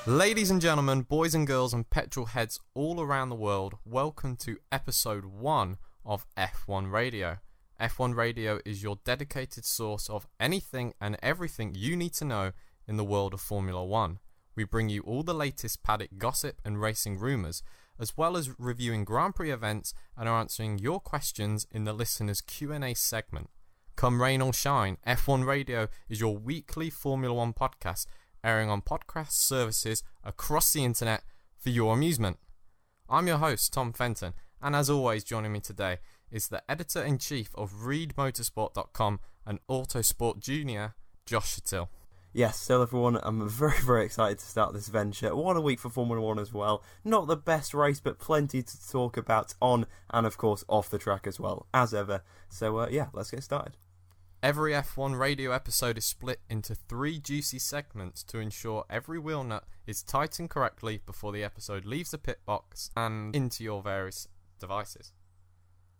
Ladies and gentlemen, boys and girls and petrol heads all around the world, welcome to episode 1 of F1 Radio. F1 Radio is your dedicated source of anything and everything you need to know in the world of Formula 1. We bring you all the latest paddock gossip and racing rumours, as well as reviewing Grand Prix events and are answering your questions in the listeners' Q&A segment. Come rain or shine, F1 Radio is your weekly Formula 1 podcast, airing on podcast services across the internet for your amusement. I'm your host, Tom Fenton, and as always joining me today is the editor-in-chief of ReadMotorsport.com and Autosport Junior, Josh Shattil. Yes, hello everyone, I'm very excited to start this venture. What a week for Formula 1 as well. Not the best race, but plenty to talk about on and of course off the track as well, as ever. So let's get started. Every F1 radio episode is split into 3 juicy segments to ensure every wheel nut is tightened correctly before the episode leaves the pit box and into your various devices.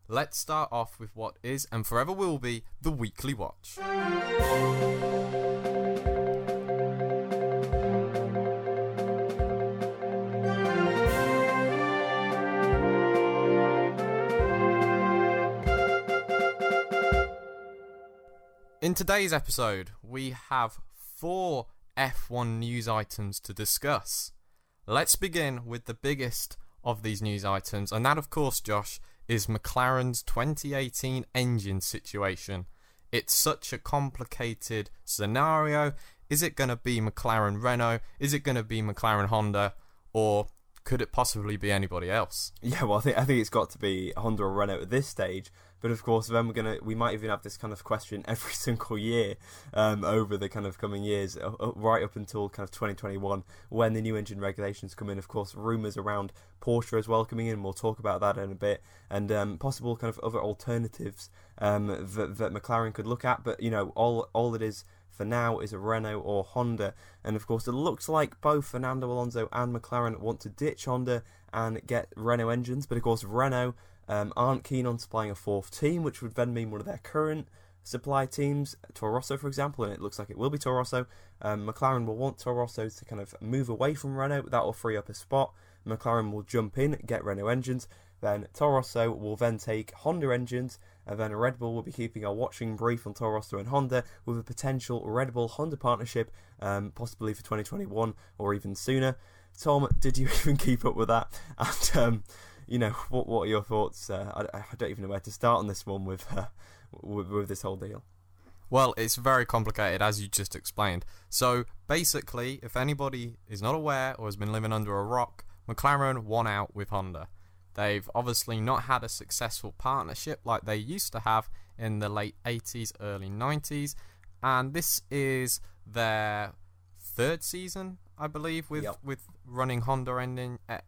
Let's start off with what is and forever will be the Weekly Watch. In today's episode, we have 4 F1 news items to discuss. Let's begin with the biggest of these news items, and that, of course, Josh, is McLaren's 2018 engine situation. It's such a complicated scenario. Is it going to be McLaren Renault? Is it going to be McLaren Honda? Or could it possibly be anybody else? Yeah, well, I think it's got to be Honda or Renault at this stage. But of course, then we might even have this kind of question every single year over the kind of coming years, right up until kind of 2021, when the new engine regulations come in. Of course, rumours around Porsche as well coming in. We'll talk about that in a bit, and possible kind of other alternatives that McLaren could look at. But all it is for now is a Renault or Honda, and of course, it looks like both Fernando Alonso and McLaren want to ditch Honda and get Renault engines. But of course, Renault aren't keen on supplying a 4th team, which would then mean one of their current supply teams, Toro Rosso, for example, and it looks like it will be Toro Rosso. McLaren will want Toro Rosso to kind of move away from Renault. That will free up a spot. McLaren will jump in, get Renault engines. Then Toro Rosso will then take Honda engines, and then Red Bull will be keeping a watching brief on Toro Rosso and Honda with a potential Red Bull-Honda partnership, possibly for 2021 or even sooner. Tom, did you even keep up with that? And what are your thoughts? I don't even know where to start on this one with this whole deal. Well, it's very complicated, as you just explained. So, basically, if anybody is not aware or has been living under a rock, McLaren won out with Honda. They've obviously not had a successful partnership like they used to have in the late 80s, early 90s, and this is their 3rd season, I believe, with running Honda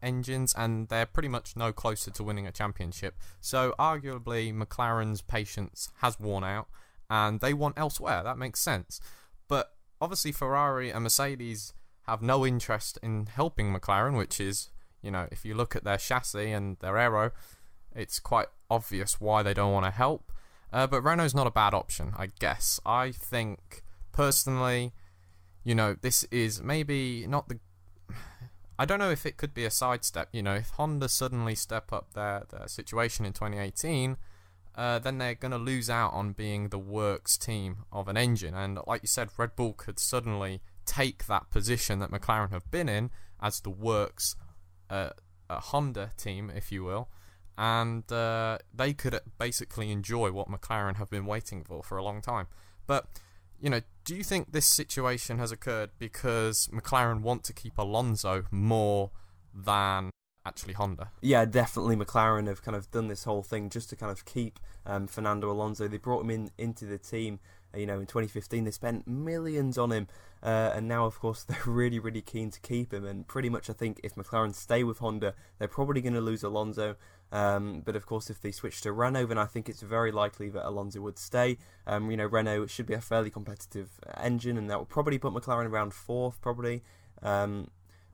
engines, and they're pretty much no closer to winning a championship. So arguably McLaren's patience has worn out and they want elsewhere. That makes sense. But obviously Ferrari and Mercedes have no interest in helping McLaren, which is, if you look at their chassis and their aero, it's quite obvious why they don't want to help. But Renault's not a bad option, I guess. I think, personally, this is maybe not the... I don't know if it could be a sidestep. If Honda suddenly step up their situation in 2018, then they're going to lose out on being the works team of an engine. And like you said, Red Bull could suddenly take that position that McLaren have been in as the works a Honda team, if you will. And they could basically enjoy what McLaren have been waiting for a long time. But... do you think this situation has occurred because McLaren want to keep Alonso more than actually Honda? Yeah, definitely McLaren have kind of done this whole thing just to kind of keep Fernando Alonso. They brought him into the team, in 2015. They spent millions on him, and now, of course, they're really keen to keep him. And pretty much, I think, if McLaren stay with Honda, they're probably going to lose Alonso. But of course, if they switch to Renault, then I think it's very likely that Alonso would stay. Renault should be a fairly competitive engine, and that will probably put McLaren around 4th, probably.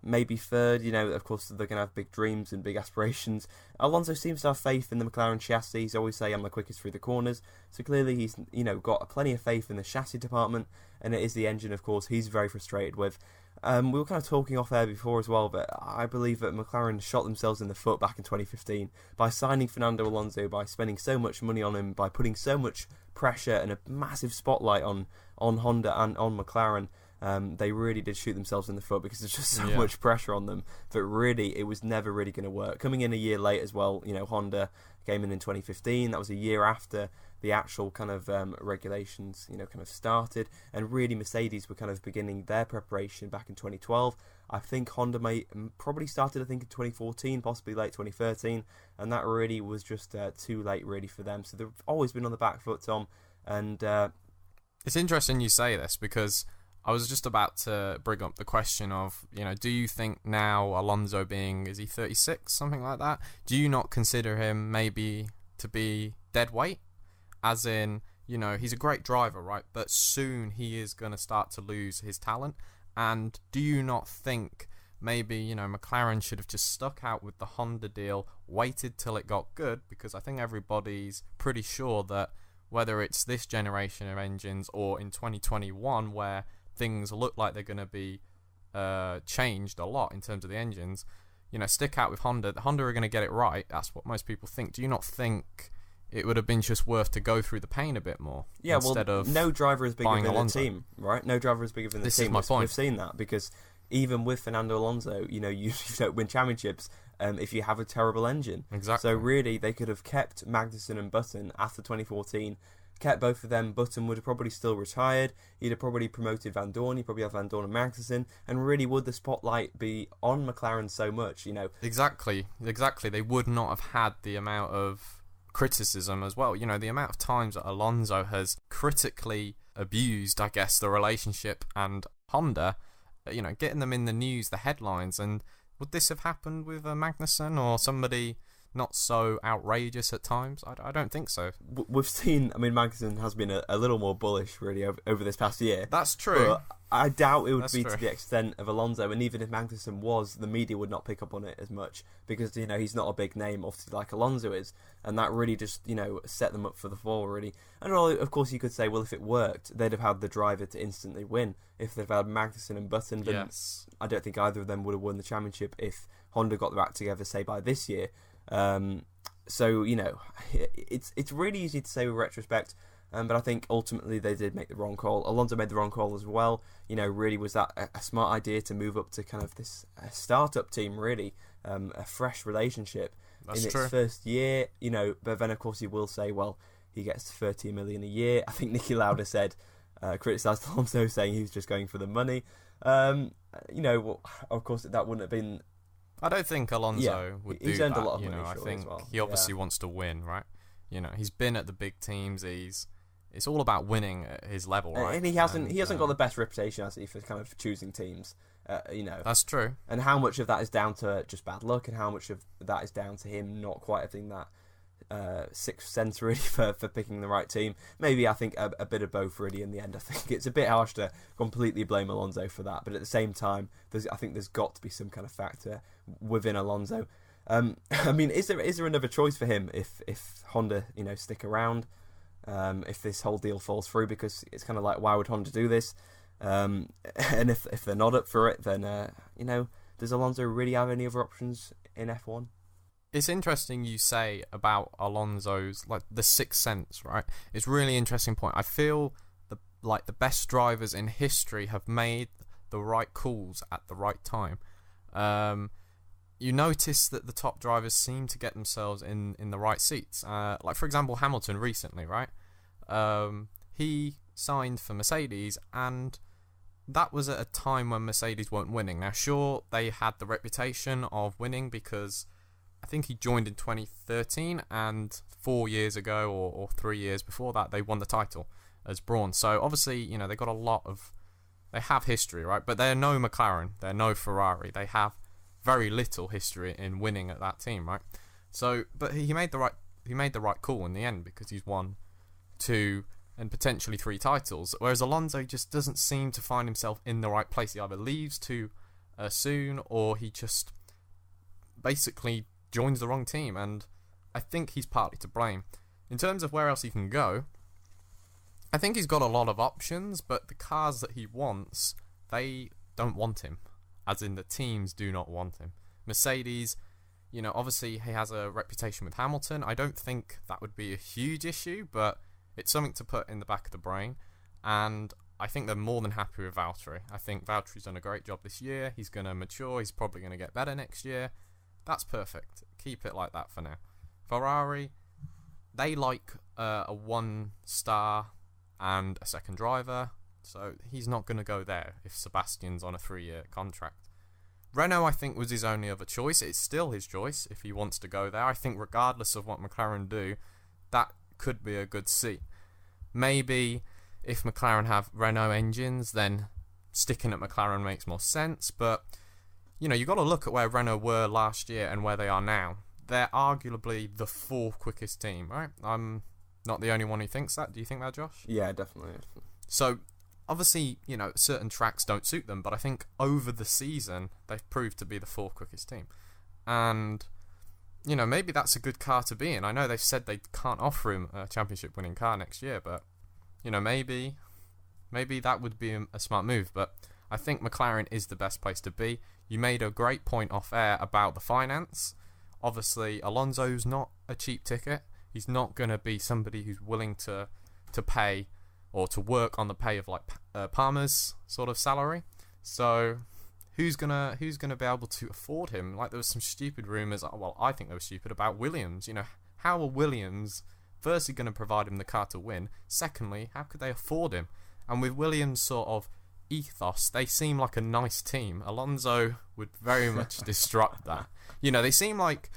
maybe third. You know, of course, they're going to have big dreams and big aspirations. Alonso seems to have faith in the McLaren chassis. He's always say, I'm the quickest through the corners. So clearly he's, you know, got plenty of faith in the chassis department. And it is the engine, of course, he's very frustrated with. We were kind of talking off air before as well, but I believe that McLaren shot themselves in the foot back in 2015 by signing Fernando Alonso, by spending so much money on him, by putting so much pressure and a massive spotlight on Honda and on McLaren. They really did shoot themselves in the foot because there's just so much pressure on them that really it was never really going to work. Coming in a year late as well, Honda came in 2015. That was a year after the actual kind of regulations, kind of started, and really Mercedes were kind of beginning their preparation back in 2012. I think Honda probably started, in 2014, possibly late 2013, and that really was just too late really for them. So they've always been on the back foot, Tom, and it's interesting you say this because I was just about to bring up the question of, do you think now Alonso is he 36, something like that? Do you not consider him maybe to be dead weight? As in, he's a great driver, right? But soon he is going to start to lose his talent. And do you not think maybe, McLaren should have just stuck out with the Honda deal, waited till it got good? Because I think everybody's pretty sure that whether it's this generation of engines or in 2021 where things look like they're going to be changed a lot in terms of the engines, stick out with Honda. Honda are going to get it right. That's what most people think. Do you not think it would have been just worth to go through the pain a bit more? Yeah, instead of no driver is bigger than Alonso. The team, right? No driver is bigger than the team. This is my point. We've seen that because even with Fernando Alonso, you don't win championships if you have a terrible engine. Exactly. So really, they could have kept Magnussen and Button after 2014. Kept both of them. Button would have probably still retired. He'd have probably promoted Van Dorn. He'd probably have Van Dorn and Magnussen. And really, would the spotlight be on McLaren so much? Exactly. They would not have had the amount of criticism as well. The amount of times that Alonso has critically abused, I guess, the relationship and Honda, getting them in the news, the headlines. And would this have happened with Magnussen or somebody not so outrageous at times? I don't think so. We've seen, Magnussen has been a little more bullish really over this past year. That's true. But I doubt it would That's be true. to the extent of Alonso, and even if Magnussen was, the media would not pick up on it as much because, he's not a big name, obviously, like Alonso is, and that really just, set them up for the fall, really. And of course, you could say, well, if it worked, they'd have had the driver to instantly win. If they'd had Magnussen and Button, then Yes. I don't think either of them would have won the championship if Honda got their act together, say, by this year. So, it's really easy to say with retrospect, but I think ultimately they did make the wrong call. Alonso made the wrong call as well. Really, was that a smart idea to move up to kind of this startup team, really, a fresh relationship That's in true. its first year, but then of course you will say, well, he gets 30 million a year. I think Niki Lauda criticised Alonso saying he was just going for the money. Well, of course that wouldn't have been. I don't think Alonso would do that. He's earned a lot of money, I sure, think as well. he obviously wants to win, right? He's been at the big teams. It's all about winning at his level, right? And he hasn't got the best reputation, has he, for kind of choosing teams. That's true. And how much of that is down to just bad luck, and how much of that is down to him not quite having that sixth sense really for picking the right team. Maybe I think a bit of both really in the end. I think it's a bit harsh to completely blame Alonso for that, but at the same time, I think there's got to be some kind of factor within Alonso. Is there another choice for him if Honda stick around? If this whole deal falls through, because it's kind of like, why would Honda do this? And if they're not up for it, then does Alonso really have any other options in F1? It's interesting you say about Alonso's the sixth sense, right? It's a really interesting point. I feel the best drivers in history have made the right calls at the right time. You notice that the top drivers seem to get themselves in the right seats. For example, Hamilton recently, right? He signed for Mercedes, and that was at a time when Mercedes weren't winning. Now, sure, they had the reputation of winning because I think he joined in 2013, and 4 years ago or 3 years before that, they won the title as Brawn. So obviously, they got they have history, right? But they're no McLaren, they're no Ferrari. They have very little history in winning at that team, right? So, but he made the right call in the end because he's won 2 and potentially 3 titles. Whereas Alonso just doesn't seem to find himself in the right place. He either leaves too soon, or he just basically joins the wrong team, and I think he's partly to blame. In terms of where else he can go, I think he's got a lot of options, but the cars that he wants, they don't want him, as in the teams do not want him. Mercedes, obviously he has a reputation with Hamilton. I don't think that would be a huge issue, but it's something to put in the back of the brain. And I think they're more than happy with Valtteri. I think Valtteri's done a great job this year. He's going to mature. He's probably going to get better next year. That's perfect. Keep it like that for now. Ferrari, they like a 1-star and a second driver, so he's not going to go there if Sebastian's on a 3-year contract. Renault, I think, was his only other choice. It's still his choice if he wants to go there. I think regardless of what McLaren do, that could be a good seat. Maybe if McLaren have Renault engines, then sticking at McLaren makes more sense. But, you've got to look at where Renault were last year and where they are now. They're arguably the 4th quickest team, right? I'm not the only one who thinks that. Do you think that, Josh? Yeah, definitely. So, obviously, certain tracks don't suit them, but I think over the season, they've proved to be the 4th quickest team. And, maybe that's a good car to be in. I know they've said they can't offer him a championship-winning car next year, but, maybe that would be a smart move. But I think McLaren is the best place to be. You made a great point off air about the finance. Obviously, Alonso's not a cheap ticket. He's not going to be somebody who's willing to pay or to work on the pay of like Palmer's sort of salary. So who's gonna be able to afford him? Like, there was some stupid rumours. Well, I think they were stupid about Williams. How are Williams firstly going to provide him the car to win? Secondly, how could they afford him? And with Williams' sort of ethos, they seem like a nice team. Alonso would very much disrupt that. They seem like,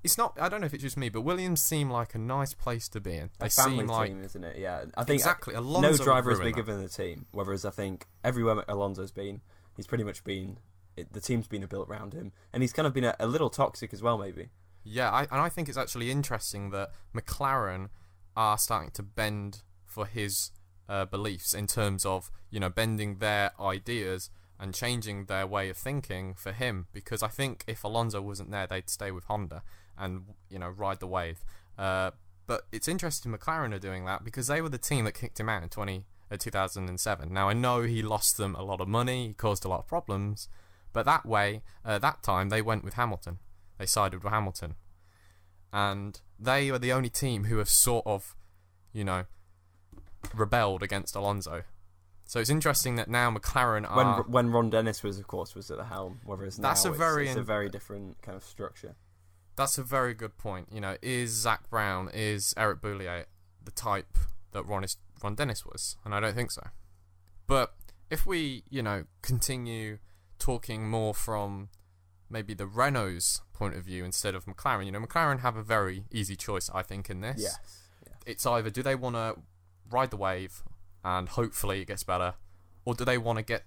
it's not, I don't know if it's just me, but Williams seem like a nice place to be in. They a family seem like team, isn't it? Yeah, I think exactly. No driver is bigger than the team. Whereas I think everywhere Alonso's been, he's pretty much been, the team's been built around him, and he's kind of been a little toxic as well, maybe. Yeah, I think it's actually interesting that McLaren are starting to bend for his beliefs in terms of bending their ideas and changing their way of thinking for him, because I think if Alonso wasn't there, they'd stay with Honda and ride the wave. But it's interesting McLaren are doing that because they were the team that kicked him out in 2007. Now I know he lost them a lot of money, he caused a lot of problems, but that time they went with Hamilton. They sided with Hamilton, and they are the only team who have sort of rebelled against Alonso. So it's interesting that now McLaren are... When Ron Dennis was at the helm, whereas now it's a very different kind of structure. That's a very good point. Is Zach Brown, is Eric Boullier the type that Ron Dennis was? And I don't think so. But if we, continue talking more from maybe the Renault's point of view instead of McLaren, McLaren have a very easy choice, I think, in this. Yes. It's either do they want to ride the wave and hopefully it gets better, or do they want to get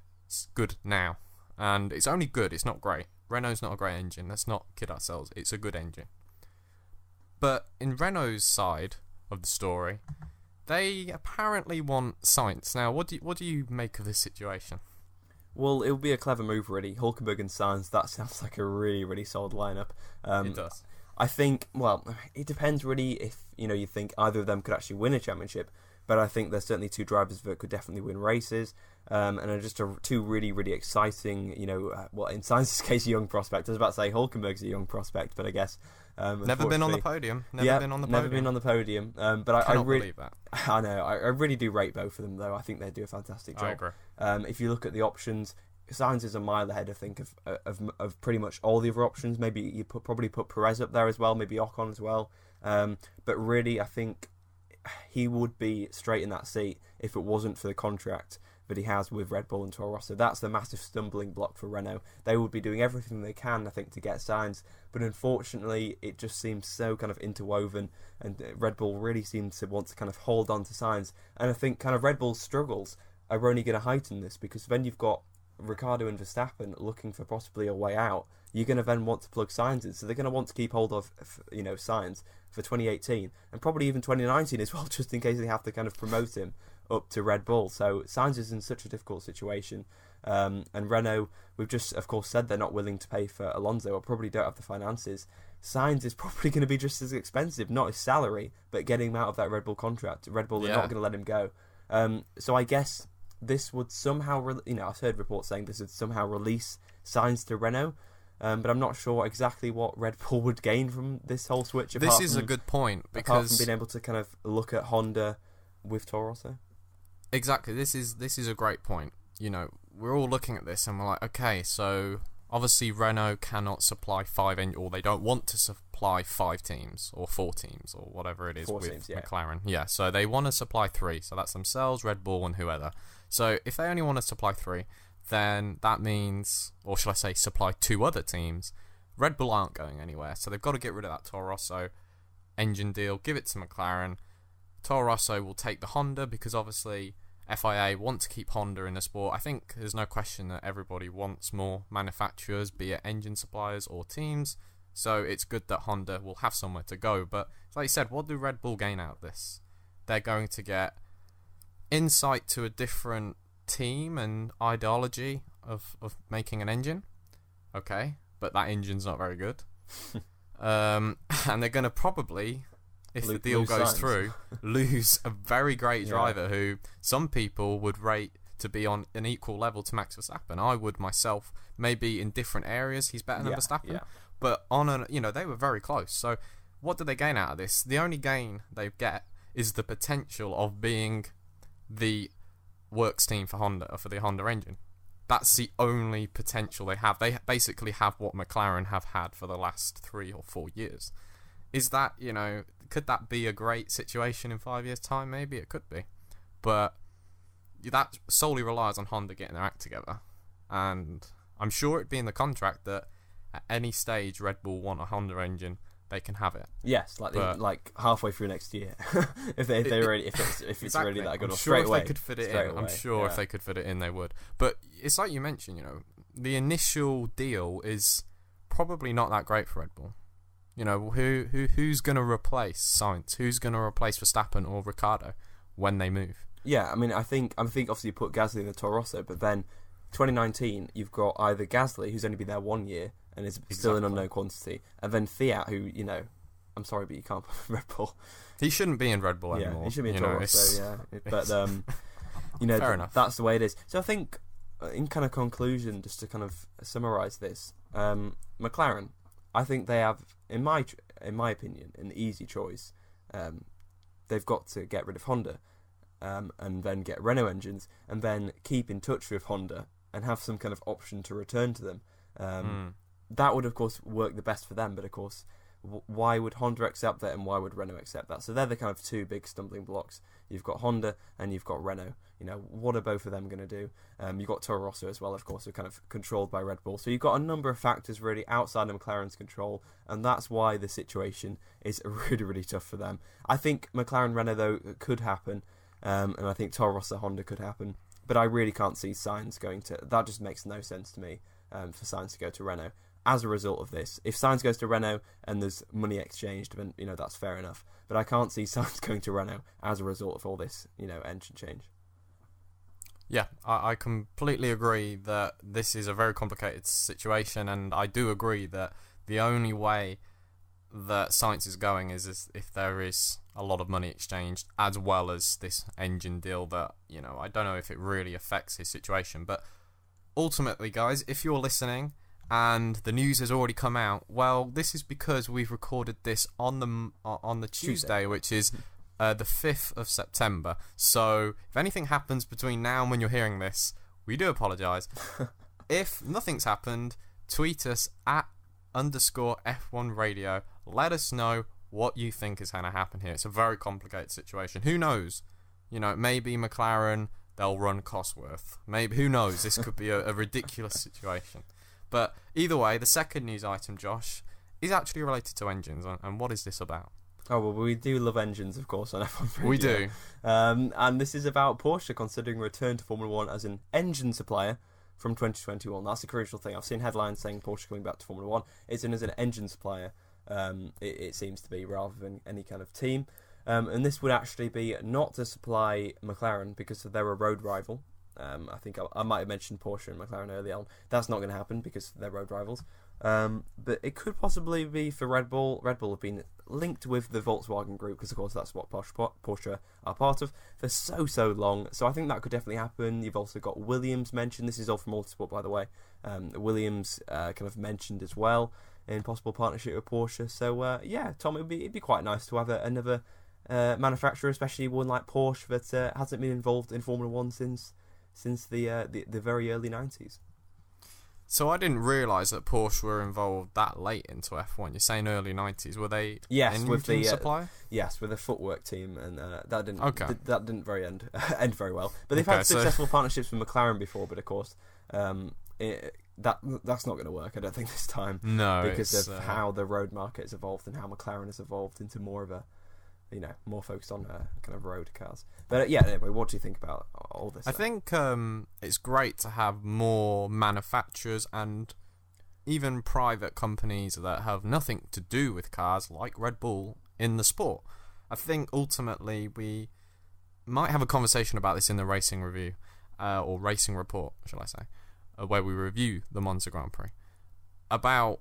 good now? And it's only good, it's not great. Renault's not a great engine, let's not kid ourselves, it's a good engine. But in Renault's side of the story, they apparently want Sainz. Now, what do you make of this situation? Well, it would be a clever move, really. Hulkenberg and Sainz, that sounds like a really, really solid lineup. It does. I think, well, it depends really if, you think either of them could actually win a championship. But I think there's certainly two drivers that could definitely win races, and are just two really, really exciting, in Sainz's case, a young prospect. I was about to say Hulkenberg's a young prospect, but I guess... never been on the podium. Never been on the podium. But I really believe that. I know. I really do rate both of them, though. I think they do a fantastic job. I agree. If you look at the options, Sainz is a mile ahead, I think, of pretty much all the other options. Maybe you probably put Perez up there as well, maybe Ocon as well. But really, I think he would be straight in that seat if it wasn't for the contract that he has with Red Bull and Toro Rosso. That's the massive stumbling block for Renault. They would be doing everything they can, I think, to get Sainz, but unfortunately it just seems so kind of interwoven, and Red Bull really seems to want to kind of hold on to Sainz, and I think kind of Red Bull's struggles are only going to heighten this, because then you've got Ricciardo and Verstappen looking for possibly a way out. You're going to then want to plug Sainz in, so they're going to want to keep hold of Sainz for 2018 and probably even 2019 as well, just in case they have to kind of promote him up to Red Bull. So Sainz is in such a difficult situation, and Renault, we've just of course said they're not willing to pay for Alonso, or probably don't have the finances. Sainz is probably going to be just as expensive, not his salary, but getting him out of that Red Bull contract. Red Bull are not going to let him go. So I guess this would somehow, I've heard reports saying this would somehow release Sainz to Renault, but I'm not sure exactly what Red Bull would gain from this whole switch. This is a good point, because apart from being able to kind of look at Honda with Toro Rosso. Exactly, this is a great point. We're all looking at this and we're like, okay, so obviously Renault cannot supply or they don't want to supply 5 teams or 4 teams or whatever it is with teams, McLaren. Yeah, so they want to supply 3. So that's themselves, Red Bull, and whoever. So if they only want to supply 3, then that means, or should I say, supply 2 other teams. Red Bull aren't going anywhere, so they've got to get rid of that Toro Rosso engine deal, give it to McLaren. Toro Rosso will take the Honda, because obviously FIA want to keep Honda in the sport. I think there's no question that everybody wants more manufacturers, be it engine suppliers or teams. So it's good that Honda will have somewhere to go. But like you said, what do Red Bull gain out of this? They're going to get insight to a different team and ideology of making an engine. Okay, but that engine's not very good. And they're going to probably, if the deal goes through, lose a very great driver who some people would rate to be on an equal level to Max Verstappen. I would myself. Maybe in different areas he's better than Verstappen. Yeah. But they were very close. So what do they gain out of this? The only gain they get is the potential of being the works team for Honda, for the Honda engine. That's the only potential they have. They basically have what McLaren have had for the last 3 or 4 years. Is that, could that be a great situation in 5 years' time? Maybe it could be. But that solely relies on Honda getting their act together. And I'm sure it'd be in the contract that at any stage Red Bull want a Honda engine, they can have it. Yes, like halfway through next year, if it's really that good. I'm or sure straight if away, they could fit it in. I'm sure if they could fit it in, they would. But it's like you mentioned, the initial deal is probably not that great for Red Bull. Who's going to replace Sainz? Who's going to replace Verstappen or Ricciardo when they move? Yeah, I mean, I think obviously you put Gasly in the Toro Rosso, but then 2019 you've got either Gasly, who's only been there 1 year and is still an unknown quantity, and then Fiat, who I'm sorry, but you can't put Red Bull. He shouldn't be in Red Bull anymore. Yeah, he should be in Toro Rosso. Yeah, but fair enough. That's the way it is. So I think, in kind of conclusion, just to kind of summarise this, McLaren, I think they have, in my opinion, an easy choice. They've got to get rid of Honda, and then get Renault engines, and then keep in touch with Honda and have some kind of option to return to them. That would, of course, work the best for them. But of course, why would Honda accept that, and why would Renault accept that? So they're the kind of 2 big stumbling blocks. You've got Honda and you've got Renault. What are both of them going to do? You've got Toro Rosso as well, of course, who are kind of controlled by Red Bull. So you've got a number of factors really outside of McLaren's control, and that's why the situation is really, really tough for them. I think McLaren Renault, though, could happen, and I think Toro Rosso Honda could happen, but I really can't see Sainz going to. That just makes no sense to me, for Sainz to go to Renault. As a result of this, if Sainz goes to Renault and there's money exchanged, then that's fair enough. But I can't see Sainz going to Renault as a result of all this, engine change. Yeah, I completely agree that this is a very complicated situation, and I do agree that the only way that Sainz is going is if there is a lot of money exchanged, as well as this engine deal that, I don't know if it really affects his situation. But ultimately, guys, if you're listening and the news has already come out, well, this is because we've recorded this on the Tuesday, which is the 5th of September. So if anything happens between now and when you're hearing this, we do apologise. If nothing's happened, tweet us at _F1 Radio. Let us know what you think is going to happen here. It's a very complicated situation. Who knows? Maybe McLaren, they'll run Cosworth. Maybe, who knows? This could be a ridiculous situation. But either way, the second news item, Josh, is actually related to engines. And what is this about? Oh, well, we do love engines, of course, on F1 Radio. We do. And this is about Porsche considering return to Formula 1 as an engine supplier from 2021. That's the crucial thing. I've seen headlines saying Porsche coming back to Formula 1. It's as an engine supplier, it seems to be, rather than any kind of team. And this would actually be not to supply McLaren because they're a road rival. I think I might have mentioned Porsche and McLaren earlier on. That's not going to happen because they're road rivals. But it could possibly be for Red Bull. Red Bull have been linked with the Volkswagen Group because, of course, that's what Porsche are part of for so long. So I think that could definitely happen. You've also got Williams mentioned. This is all from Autosport, by the way. Williams kind of mentioned as well in possible partnership with Porsche. So yeah, Tom, it'd be quite nice to have another manufacturer, especially one like Porsche that hasn't been involved in Formula One since the very early 90s. So I didn't realise that Porsche were involved that late into F1. You're saying early 90s. Were they with the supplier? Yes, with a footwork team, and that didn't end very well. But they've had so successful partnerships with McLaren before, but of course that's not going to work. I don't think this time. No, because of how the road market has evolved and how McLaren has evolved into more of a, more focused on kind of road cars. But yeah, anyway, what do you think about all this? I think it's great to have more manufacturers and even private companies that have nothing to do with cars, like Red Bull, in the sport. I think ultimately we might have a conversation about this in the racing review, or racing report, shall I say, where we review the Monza Grand Prix, about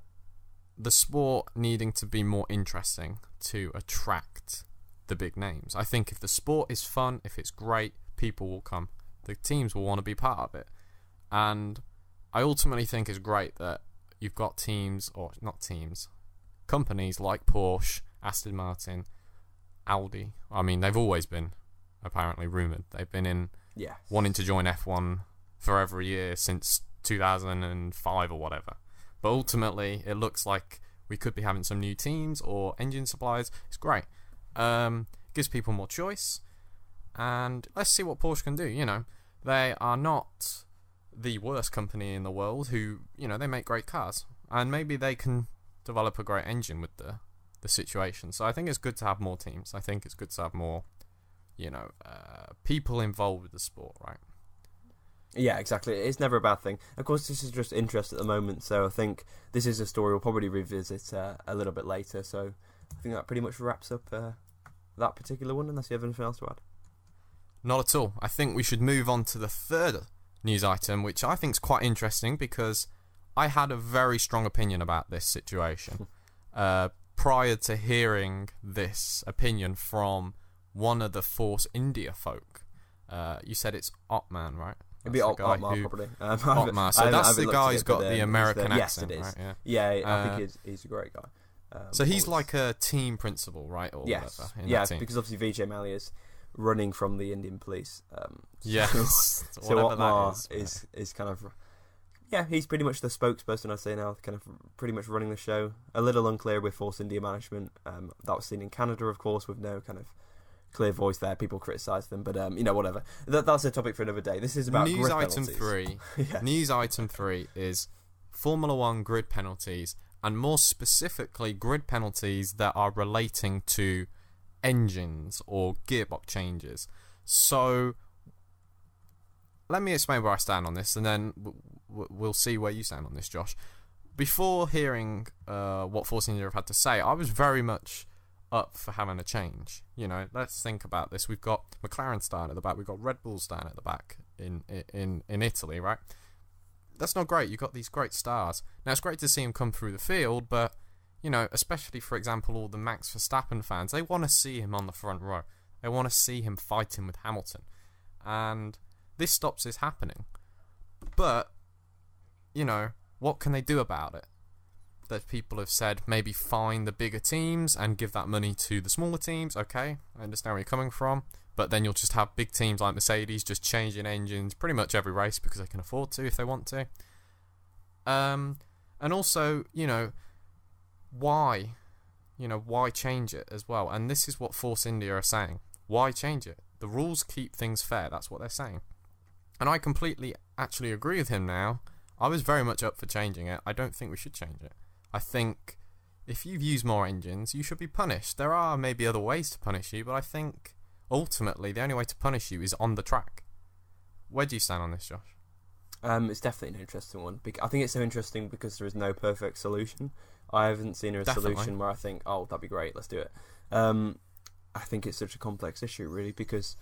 the sport needing to be more interesting to attract the big names. I think if the sport is fun, if it's great, people will come. The teams will want to be part of it. And I ultimately think it's great that you've got companies like Porsche, Aston Martin, Audi. I mean, they've always been apparently rumoured. They've been wanting to join F1 for every year since 2005 or whatever. But ultimately, it looks like we could be having some new teams or engine suppliers. It's great. Gives people more choice, and let's see what Porsche can do. They are not the worst company in the world who, they make great cars, and maybe they can develop a great engine with the situation. So I think it's good to have more teams. I think it's good to have more, people involved with the sport, right? Yeah, exactly. It's never a bad thing. Of course, this is just interest at the moment, so I think this is a story we'll probably revisit a little bit later. So I think that pretty much wraps up that particular one, unless you have anything else to add. Not at all. I think we should move on to the third news item, which I think is quite interesting because I had a very strong opinion about this situation prior to hearing this opinion from one of the Force India folk. You said it's Otman, right? It'd be Otmar, probably. Otmar. So that's the guy who's got the American accent, yes, it is. Right? Yeah, I think he's a great guy. So he's like a team principal, right? Or yes, whatever, yeah, because obviously Vijay Mallya is running from the Indian police. Yes, so Otmar is kind of, he's pretty much the spokesperson, I'd say now, kind of pretty much running the show. A little unclear with Force India management. That was seen in Canada, of course, with no kind of clear voice there. People criticise them, but whatever. That's a topic for another day. This is about news grid item penalties. 3. Yeah. News item 3 is Formula 1 grid penalties, and more specifically grid penalties that are relating to engines or gearbox changes. So let me explain where I stand on this, and then we'll see where you stand on this, Josh. Before hearing what Force India have had to say, I was very much up for having a change. Let's think about this. We've got McLaren starting at the back. We've got Red Bull starting at the back in Italy, right? That's not great. You've got these great stars. Now, it's great to see him come through the field, but, especially, for example, all the Max Verstappen fans, they want to see him on the front row. They want to see him fighting with Hamilton. And this stops this happening. But, what can they do about it? That people have said maybe fine the bigger teams and give that money to the smaller teams. Okay, I understand where you're coming from. But then you'll just have big teams like Mercedes just changing engines pretty much every race because they can afford to if they want to. And also, why? Why change it as well? And this is what Force India are saying. Why change it? The rules keep things fair. That's what they're saying. And I completely actually agree with him now. I was very much up for changing it. I don't think we should change it. I think if you've used more engines, you should be punished. There are maybe other ways to punish you, but I think ultimately the only way to punish you is on the track. Where do you stand on this, Josh? It's definitely an interesting one. I think it's so interesting because there is no perfect solution. I haven't seen a solution where I think, oh, that'd be great, let's do it. I think it's such a complex issue, really, because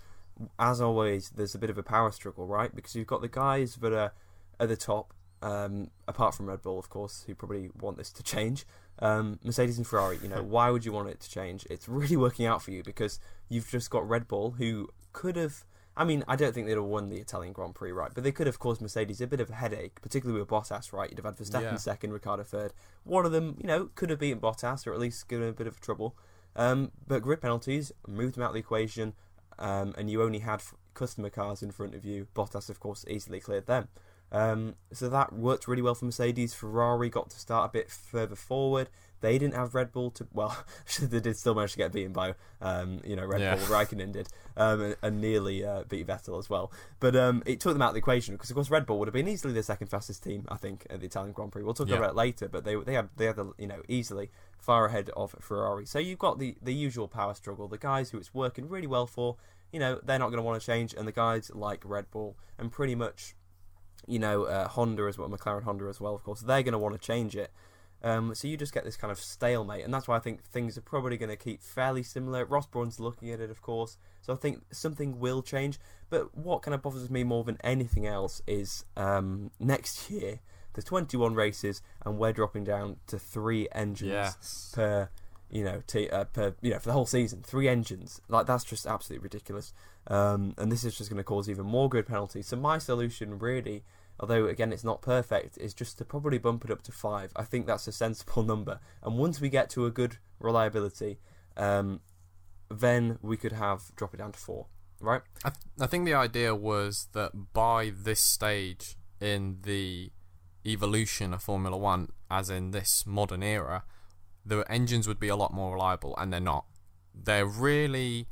as always, there's a bit of a power struggle, right? Because you've got the guys that are at the top apart from Red Bull, of course, who probably want this to change, Mercedes and Ferrari, why would you want it to change? It's really working out for you because you've just got Red Bull, who could have... I mean, I don't think they'd have won the Italian Grand Prix, right? But they could have caused Mercedes a bit of a headache, particularly with Bottas, right? You'd have had Verstappen second, Ricciardo third. One of them, could have beaten Bottas, or at least given a bit of trouble. But grid penalties moved them out of the equation, and you only had customer cars in front of you. Bottas, of course, easily cleared them. So that worked really well for Mercedes. Ferrari got to start a bit further forward. They didn't have Red Bull to... Well, they did still manage to get beaten by, Red Bull. Raikkonen did. And nearly beat Vettel as well. But it took them out of the equation because, of course, Red Bull would have been easily the second fastest team, I think, at the Italian Grand Prix. We'll talk about it later, but they had easily far ahead of Ferrari. So you've got the usual power struggle. The guys who it's working really well for, they're not going to want to change. And the guys like Red Bull and pretty much... Honda as well, McLaren Honda as well, of course, they're going to want to change it. So you just get this kind of stalemate, and that's why I think things are probably going to keep fairly similar. Ross Brawn's looking at it, of course, so I think something will change. But what kind of bothers me more than anything else is next year there's 21 races, and we're dropping down to 3 engines per. For the whole season, 3 engines. Like, that's just absolutely ridiculous. And this is just going to cause even more grid penalties. So my solution, really, although again it's not perfect, is just to probably bump it up to 5. I think that's a sensible number. And once we get to a good reliability, then we could drop it down to 4. Right? I think the idea was that by this stage in the evolution of Formula 1, as in this modern era, the engines would be a lot more reliable, and they're not. They're really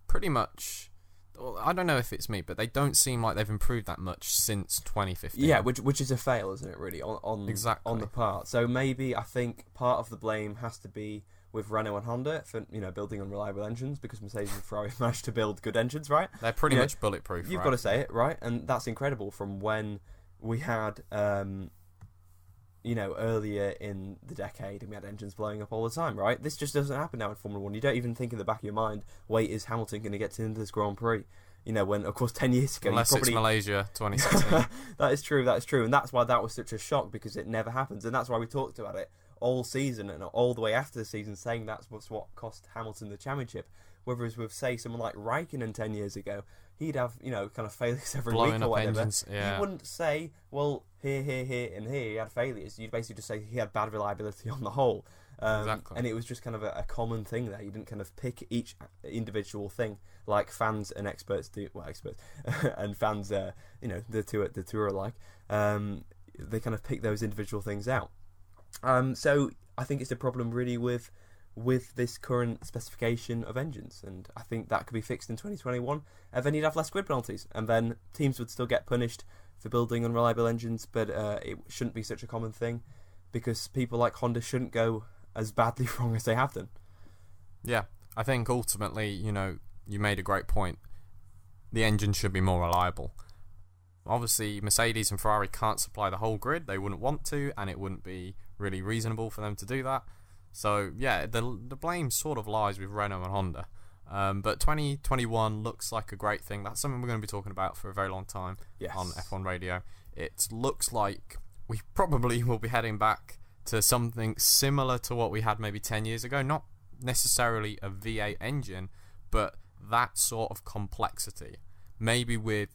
pretty much... I don't know if it's me, but they don't seem like they've improved that much since 2015. Yeah, which is a fail, isn't it, really, on the part. So maybe I think part of the blame has to be with Renault and Honda for building unreliable engines, because Mercedes and Ferrari managed to build good engines, right? They're pretty much bulletproof, You've got to say it, right? And that's incredible from when we had... earlier in the decade, and we had engines blowing up all the time, right? This just doesn't happen now in Formula 1. You don't even think in the back of your mind, wait, is Hamilton going to get into this Grand Prix? When, of course, 10 years ago... Unless it's Malaysia 2016. That is true. And that's why that was such a shock, because it never happens. And that's why we talked about it all season and all the way after the season, saying that's what cost Hamilton the championship. Whereas with, say, someone like Raikkonen 10 years ago, he'd have, kind of failures every blowing week or whatever. Engines, You wouldn't say, well, here, and here he had failures. You'd basically just say he had bad reliability on the whole. Exactly. And it was just kind of a common thing there. You didn't kind of pick each individual thing like fans and experts do. Well, experts and fans, the two are alike. They kind of pick those individual things out. So I think it's a problem really with this current specification of engines, and I think that could be fixed in 2021, and then you'd have less grid penalties, and then teams would still get punished for building unreliable engines, but it shouldn't be such a common thing, because people like Honda shouldn't go as badly wrong as they have done. Yeah, I think ultimately, you made a great point. The engine should be more reliable. Obviously, Mercedes and Ferrari can't supply the whole grid. They wouldn't want to, and it wouldn't be really reasonable for them to do that. So, yeah, the blame sort of lies with Renault and Honda. But 2021 looks like a great thing. That's something we're going to be talking about for a very long time on F1 Radio. It looks like we probably will be heading back to something similar to what we had maybe 10 years ago. Not necessarily a V8 engine, but that sort of complexity. Maybe with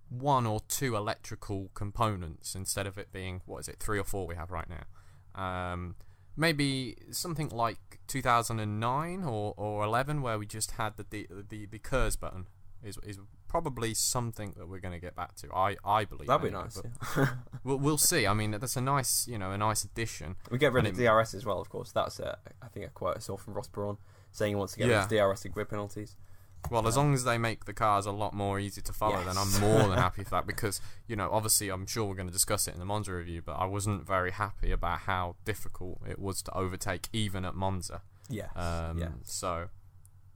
1 or 2 electrical components instead of it being, 3 or 4 we have right now. Maybe something like 2009 or 11, where we just had the KERS button is probably something that we're going to get back to. I believe that'd be nice. Yeah. we'll see. I mean, that's a nice addition. We get rid of DRS as well, of course. That's I think a quote I saw from Ross Brawn saying he wants to get rid of DRS and grid penalties. Well, as long as they make the cars a lot more easy to follow, then I'm more than happy for that, because, obviously I'm sure we're going to discuss it in the Monza review, but I wasn't very happy about how difficult it was to overtake even at Monza. So,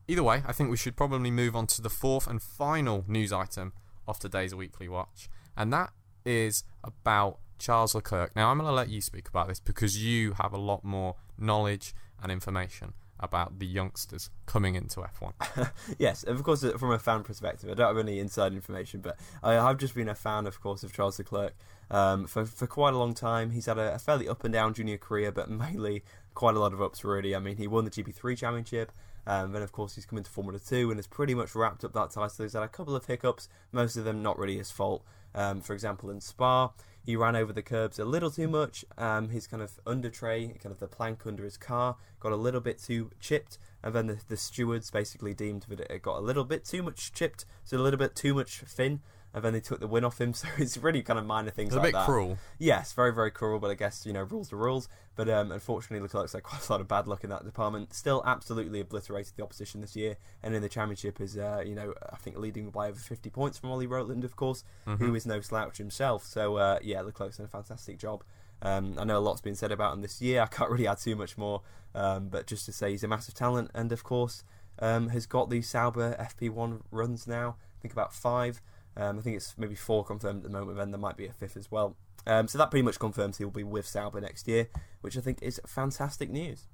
either way, I think we should probably move on to the 4th and final news item of today's Weekly Watch, and that is about Charles Leclerc. Now, I'm going to let you speak about this because you have a lot more knowledge and information about the youngsters coming into F1. Yes, of course, from a fan perspective, I don't have any inside information, but I've just been a fan, of course, of Charles Leclerc for quite a long time. He's had a fairly up and down junior career, but mainly quite a lot of ups, really. I mean, he won the GP3 championship, then, of course, he's come into Formula 2 and has pretty much wrapped up that title. He's had a couple of hiccups, most of them not really his fault. For example, in Spa, he ran over the curbs a little too much. His kind of under tray, kind of the plank under his car, got a little bit too chipped, and then the stewards basically deemed that it got a little bit too much chipped, so a little bit too much thin, and then they took the win off him. So it's really kind of minor things like that. It's a bit cruel. Yes, very, very cruel, but I guess, rules are rules. But unfortunately, Leclerc's had quite a lot of bad luck in that department. Still absolutely obliterated the opposition this year, and in the championship is, I think leading by over 50 points from Ollie Rowland, of course, who is no slouch himself. So, Leclerc's done a fantastic job. I know a lot's been said about him this year. I can't really add too much more, but just to say he's a massive talent, and of course has got these Sauber FP1 runs now. I think about 5. I think it's maybe 4 confirmed at the moment, then there might be a 5th as well. So that pretty much confirms he'll be with Sauber next year, which I think is fantastic news.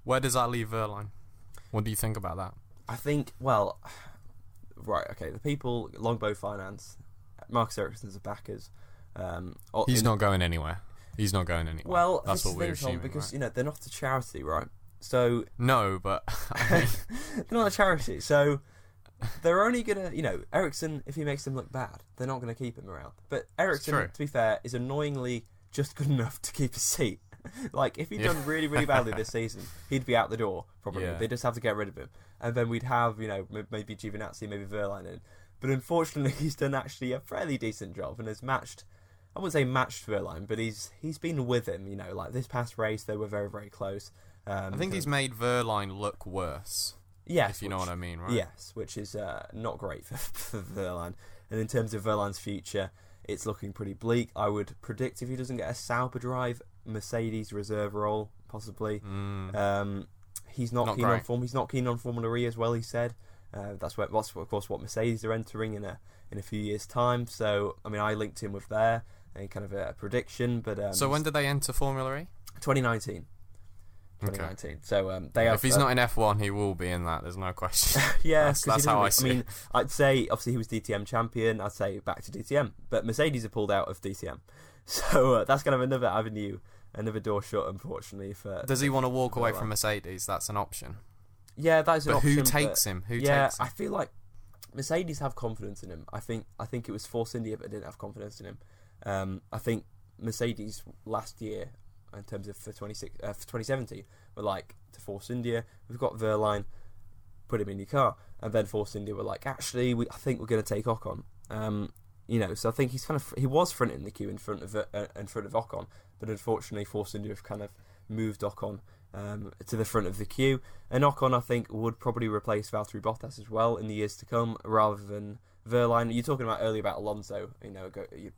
Where does that leave Wehrlein? What do you think about that? I think, the people, Longbow Finance, Marcus Ericsson's backers. He's not going anywhere. He's not going anywhere. Well, that's what we're assuming, because right? they're not a charity, right? So no, but I mean... they're not a charity. So they're only gonna, Ericsson. If he makes them look bad, they're not gonna keep him around. But Ericsson, to be fair, is annoyingly just good enough to keep a seat. Like if he'd done really, really badly this season, he'd be out the door probably. Yeah. They just have to get rid of him, and then we'd have maybe Giovinazzi, maybe Wehrlein in. But unfortunately, he's done actually a fairly decent job and has matched. I wouldn't say matched Wehrlein, but he's been with him. Like this past race, they were very, very close. I think he's made Wehrlein look worse. Yes, if you know what I mean, right? Yes, which is not great for Wehrlein. And in terms of Wehrlein's future, it's looking pretty bleak. I would predict if he doesn't get a Sauber drive, Mercedes reserve role, possibly. He's not keen on form. He's not keen on Formula E as well. He said that's of course what Mercedes are entering in a few years' time. So I mean, I linked him with there. A kind of a prediction, but so when did they enter Formula E? 2019. 2019. Okay. So they have. If he's not in F1, he will be in that. There's no question. Yeah, that's how I see. I mean, I'd say obviously he was DTM champion. I'd say back to DTM, but Mercedes have pulled out of DTM, so that's kind of another avenue, another door shut. Unfortunately, for does he want to walk away from Mercedes? That's an option. Yeah, that's an option. Who takes him? Who takes him? I feel like Mercedes have confidence in him. I think it was Force India, but didn't have confidence in him. I think Mercedes last year, in terms of for 2017, were like to Force India, we've got Wehrlein, put him in your car, and then Force India were like, actually, I think we're going to take Ocon. So I think he was fronting the queue in front of Ocon, but unfortunately Force India have kind of moved Ocon to the front of the queue, and Ocon I think would probably replace Valtteri Bottas as well in the years to come, rather than Wehrlein. You're talking about earlier about Alonso,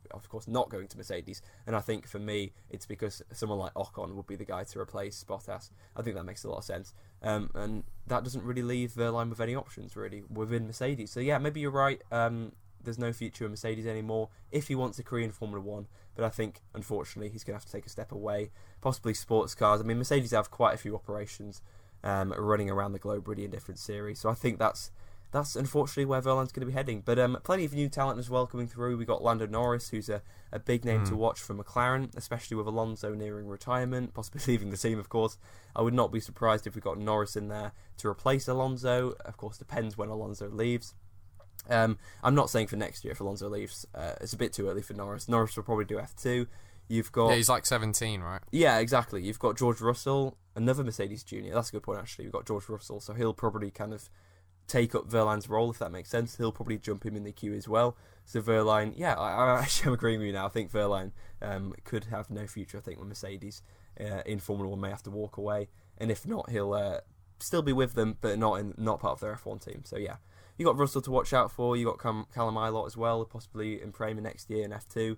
of course not going to Mercedes, and I think for me it's because someone like Ocon would be the guy to replace Bottas. I think that makes a lot of sense, and that doesn't really leave Wehrlein with any options really within Mercedes. So yeah, maybe you're right. There's no future in Mercedes anymore if he wants a career in Formula 1, but I think unfortunately he's going to have to take a step away, possibly sports cars. I mean, Mercedes have quite a few operations running around the globe really in different series, so I think that's unfortunately where Wehrlein's going to be heading. But plenty of new talent as well coming through. We got Lando Norris, who's a big name to watch for McLaren, especially with Alonso nearing retirement, possibly leaving the team, of course. I would not be surprised if we got Norris in there to replace Alonso. Of course, depends when Alonso leaves. I'm not saying for next year if Alonso leaves. It's a bit too early for Norris. Norris will probably do F2. You've got... Yeah, he's like 17, right? Yeah, exactly. You've got George Russell, another Mercedes junior. That's a good point, actually. You've got George Russell, so he'll probably kind of take up Wehrlein's role, if that makes sense. He'll probably jump him in the queue as well. So Wehrlein, yeah, I actually am agreeing with you now. I think Wehrlein could have no future. I think with Mercedes in Formula 1 may have to walk away, and if not, he'll still be with them, but not part of their F1 team. So yeah, you got Russell to watch out for. You got Callum Ilott as well, possibly in Prema next year in F2.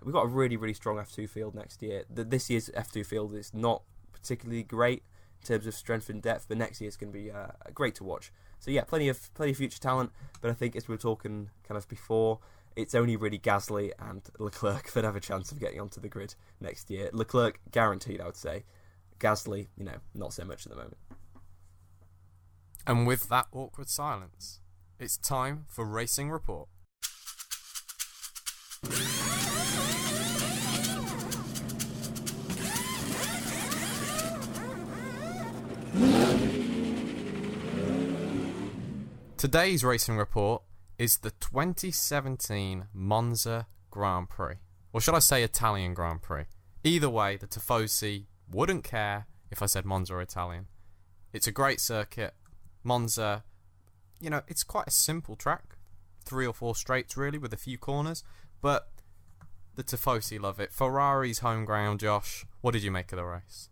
We've got a really, really strong F2 field next year. This year's F2 field is not particularly great in terms of strength and depth, but next year is going to be great to watch. So yeah, plenty of future talent, but I think as we were talking kind of before, it's only really Gasly and Leclerc that have a chance of getting onto the grid next year. Leclerc guaranteed, I would say. Gasly, not so much at the moment. And with that awkward silence, it's time for Racing Report. Today's Racing Report is the 2017 Monza Grand Prix. Or should I say Italian Grand Prix? Either way, the Tifosi wouldn't care if I said Monza or Italian. It's a great circuit. Monza, it's quite a simple track. 3 or 4 straights really with a few corners. But the Tifosi love it. Ferrari's home ground, Josh. What did you make of the race?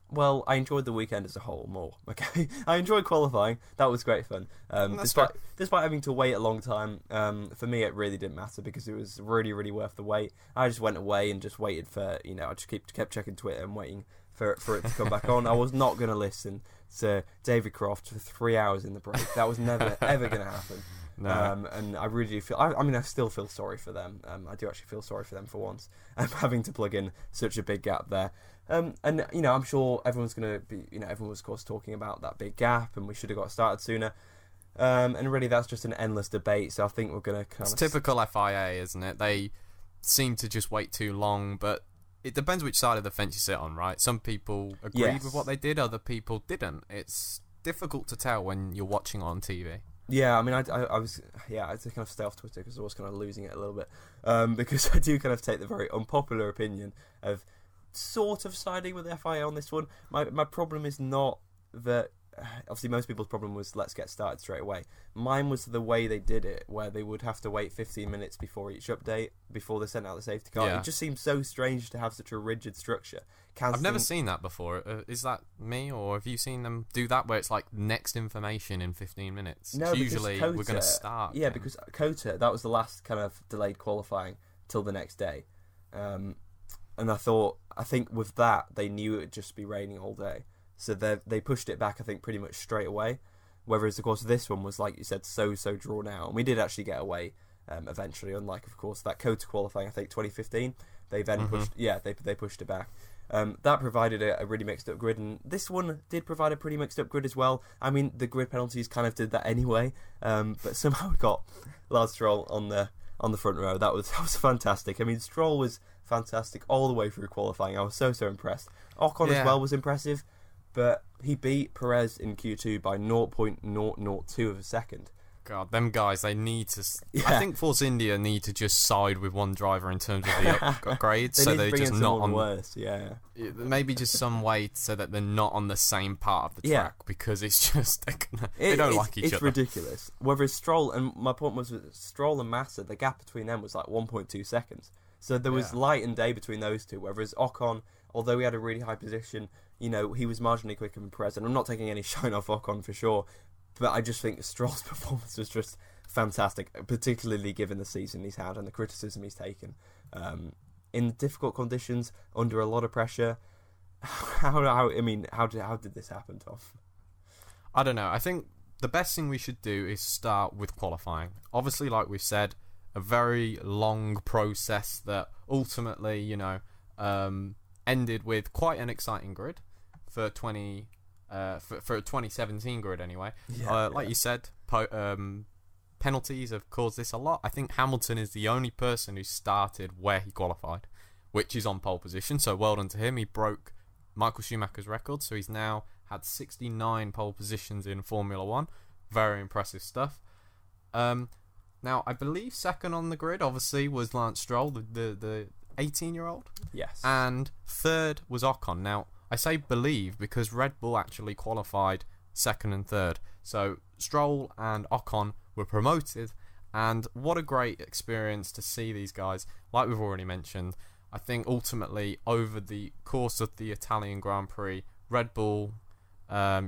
Well, I enjoyed the weekend as a whole more. Okay, I enjoyed qualifying. That was great fun. Despite having to wait a long time, for me it really didn't matter because it was really, really worth the wait. I just went away and just waited for I just kept checking Twitter and waiting for it to come back on. I was not going to listen to David Croft for 3 hours in the break. That was never ever going to happen. No. And I really do feel. I still feel sorry for them. I do actually feel sorry for them for once. Having to plug in such a big gap there. And I'm sure everyone's going to be. Everyone was of course talking about that big gap, and we should have got started sooner. And really, that's just an endless debate. So I think we're going to It's typical FIA, isn't it? They seem to just wait too long, but it depends which side of the fence you sit on, right? Some people agreed with what they did, other people didn't. It's difficult to tell when you're watching on TV. Yeah, I mean, I was I had to kind of stay off Twitter because I was kind of losing it a little bit. Because I do kind of take the very unpopular opinion of sort of siding with the FIA on this one. My problem is not that. Obviously, most people's problem was let's get started straight away. Mine was the way they did it, where they would have to wait 15 minutes before each update, before they sent out the safety car. Yeah. It just seems so strange to have such a rigid structure. I've never seen that before. Is that me, or have you seen them do that, where it's like next information in 15 minutes? No, usually Kota, we're going to start. Yeah, because Kota, that was the last kind of delayed qualifying till the next day. And I think with that, they knew it would just be raining all day. So they pushed it back, I think, pretty much straight away. Whereas, of course, this one was, like you said, so drawn out. And we did actually get away eventually, unlike, of course, that Kota qualifying, I think, 2015. They then pushed they pushed it back. That provided a really mixed-up grid. And this one did provide a pretty mixed-up grid as well. I mean, the grid penalties kind of did that anyway. But somehow we got Lance Stroll on the front row. That was fantastic. I mean, Stroll was fantastic all the way through qualifying. I was so impressed. Ocon as well was impressive. But he beat Perez in Q2 by 0.002 of a second. God, them guys, they need to... Yeah. I think Force India need to just side with one driver in terms of the upgrades. So they're just not on... worse, yeah. Maybe just some way so that they're not on the same part of the track, because it's just... They don't like each other. It's ridiculous. Whereas Stroll, and my point was with Stroll and Massa, the gap between them was like 1.2 seconds. So there was light and day between those two, whereas Ocon, although he had a really high position... he was marginally quicker than Perez, and I'm not taking any shine off Ocon for sure, but I just think Stroll's performance was just fantastic, particularly given the season he's had and the criticism he's taken. In difficult conditions, under a lot of pressure, how did this happen, Tom? I don't know. I think the best thing we should do is start with qualifying. Obviously, like we've said, a very long process that ultimately, ended with quite an exciting grid for a 2017 grid anyway. You said, penalties have caused this a lot. I think Hamilton is the only person who started where he qualified, which is on pole position, so well done to him. He broke Michael Schumacher's record, so he's now had 69 pole positions in Formula 1. Very impressive stuff. Now, I believe second on the grid, obviously, was Lance Stroll, the 18-year-old. Yes. And third was Ocon. Now, I say believe because Red Bull actually qualified second and third. So Stroll and Ocon were promoted, and what a great experience to see these guys. Like we've already mentioned, I think ultimately over the course of the Italian Grand Prix, Red Bull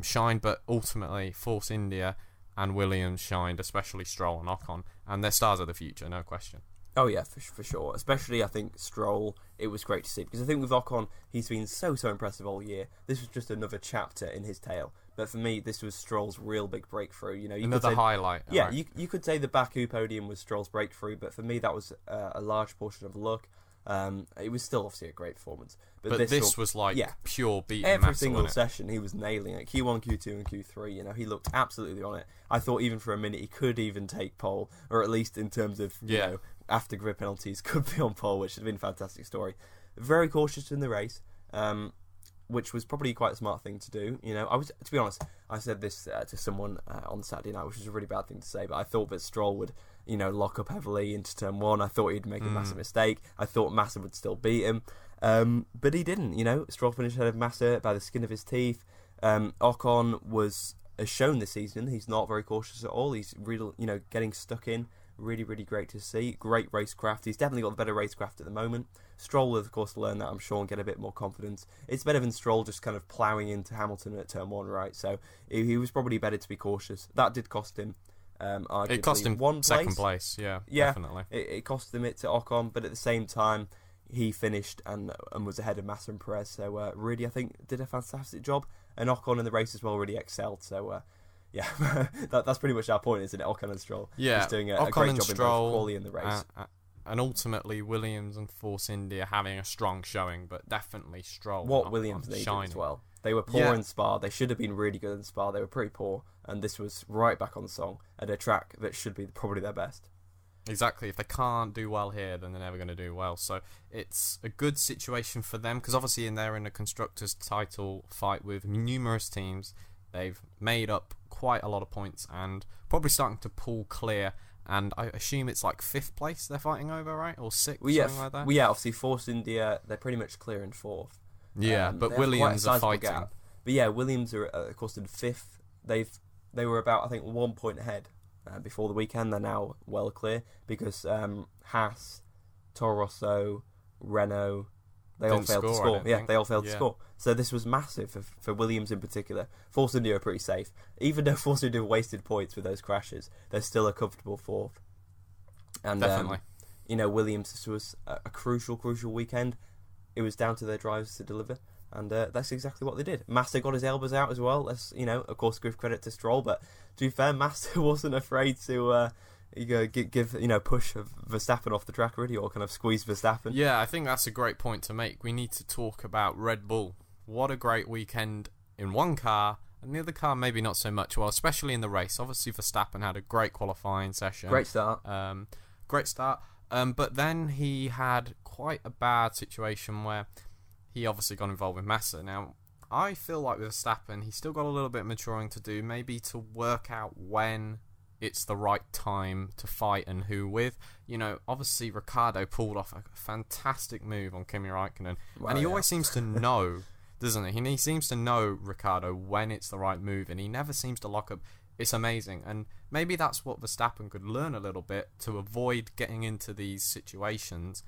shined, but ultimately Force India and Williams shined, especially Stroll and Ocon, and they're stars of the future, no question. Oh yeah, for sure. Especially, I think, Stroll, it was great to see. Because I think with Ocon, he's been so impressive all year. This was just another chapter in his tale. But for me, this was Stroll's real big breakthrough. Another highlight. Yeah, right. you could say the Baku podium was Stroll's breakthrough, but for me, that was a large portion of luck. It was still obviously a great performance. But this was like pure beating every Massa, single wasn't it? session he was nailing it. Q1, Q2 and Q3, you know, he looked absolutely on it. I thought even for a minute he could even take pole, or at least in terms of, you know, after grid penalties, could be on pole, which would have been a fantastic story. Very cautious in the race, which was probably quite a smart thing to do. You know, to be honest, I said this to someone on Saturday night, which was a really bad thing to say, but I thought that Stroll would, you know, lock up heavily into turn 1. I thought he'd make a massive mistake. I thought Massa would still beat him. But he didn't, you know. Stroll finished ahead of Massa by the skin of his teeth. Ocon has shown this season he's not very cautious at all. He's really, you know, getting stuck in. Really, really great to see. Great racecraft. He's definitely got the better racecraft at the moment. Stroll will, of course, learn that, I'm sure, and get a bit more confidence. It's better than Stroll just kind of ploughing into Hamilton at turn 1, right? So he was probably better to be cautious. That did cost him. Arguably it cost him second place. Yeah, definitely. It cost him it to Ocon, but at the same time, he finished and was ahead of Massa and Perez. So really, I think did a fantastic job. And Ocon in the race as well really excelled. So yeah, that's pretty much our point, isn't it? Ocon and Stroll. Yeah, just doing a great job in both quali and the race. And ultimately, Williams and Force India having a strong showing, but definitely Stroll. What Williams needed as well. They were poor in Spa. They should have been really good in Spa. They were pretty poor, and this was right back on the song at a track that should be probably their best. Exactly. If they can't do well here, then they're never going to do well. So it's a good situation for them, because obviously they're in a constructors' title fight with numerous teams. They've made up quite a lot of points and probably starting to pull clear. And I assume it's like 5th place they're fighting over, right? Or 6th, something like that? Well, yeah, obviously Force India, they're pretty much clear in 4th. Yeah, but Williams are fighting. Gap. But yeah, Williams are, of course, in 5th. They were about, I think, 1 point ahead before the weekend. They're now well clear because Haas, Toro Rosso, Renault, they all failed to score. Yeah, they all failed to score. So this was massive for Williams in particular. Force India are pretty safe. Even though Force India wasted points with those crashes, they're still a comfortable 4th. And definitely. You know, Williams, this was a crucial weekend. It was down to their drivers to deliver. And that's exactly what they did. Massa got his elbows out as well. Let's, you know, of course, give credit to Stroll. But to be fair, Massa wasn't afraid to give push Verstappen off the track, really, or kind of squeeze Verstappen. Yeah, I think that's a great point to make. We need to talk about Red Bull. What a great weekend in one car, and the other car maybe not so much. Well, especially in the race. Obviously, Verstappen had a great qualifying session. Great start. But then he had quite a bad situation where he obviously got involved with Massa. Now, I feel like with Verstappen, he's still got a little bit of maturing to do, maybe to work out when it's the right time to fight and who with. You know, obviously Ricciardo pulled off a fantastic move on Kimi Räikkönen, and he always seems to know, doesn't he? He seems to know, Ricciardo, when it's the right move, and he never seems to lock up. It's amazing, and maybe that's what Verstappen could learn a little bit to avoid getting into these situations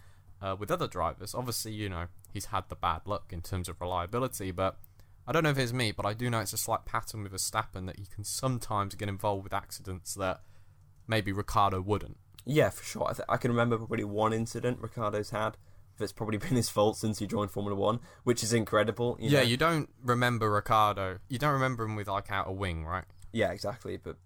with other drivers. Obviously, you know, he's had the bad luck in terms of reliability, but I don't know if it's me, but I do know it's a slight pattern with Verstappen that he can sometimes get involved with accidents that maybe Ricciardo wouldn't. Yeah, for sure. I can remember probably one incident Ricciardo's had that's probably been his fault since he joined Formula 1, which is incredible. You know? You don't remember Ricciardo. You don't remember him with, like, out a wing, right? Yeah, exactly. But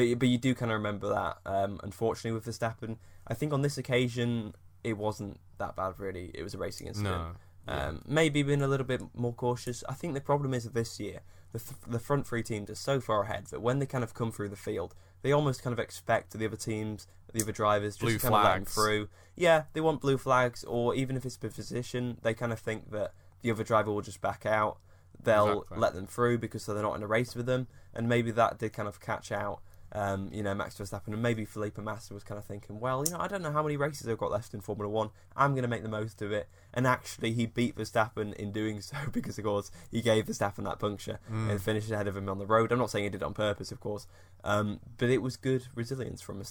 you do kind of remember that. Unfortunately, with Verstappen, I think on this occasion, it wasn't that bad, really. It was a racing incident. No. Maybe been a little bit more cautious. I think the problem is this year, the front three teams are so far ahead that when they kind of come through the field, they almost kind of expect the other teams, the other drivers, just to kind of let them through. Yeah, they want blue flags, or even if it's the position, they kind of think that the other driver will just back out. They'll let them through because they're not in a race with them, and maybe that did kind of catch out. Max Verstappen, and maybe Felipe Massa was kind of thinking, well, I don't know how many races I've got left in Formula 1. I'm going to make the most of it. And actually, he beat Verstappen in doing so because, of course, he gave Verstappen that puncture and finished ahead of him on the road. I'm not saying he did it on purpose, of course, but it was good resilience from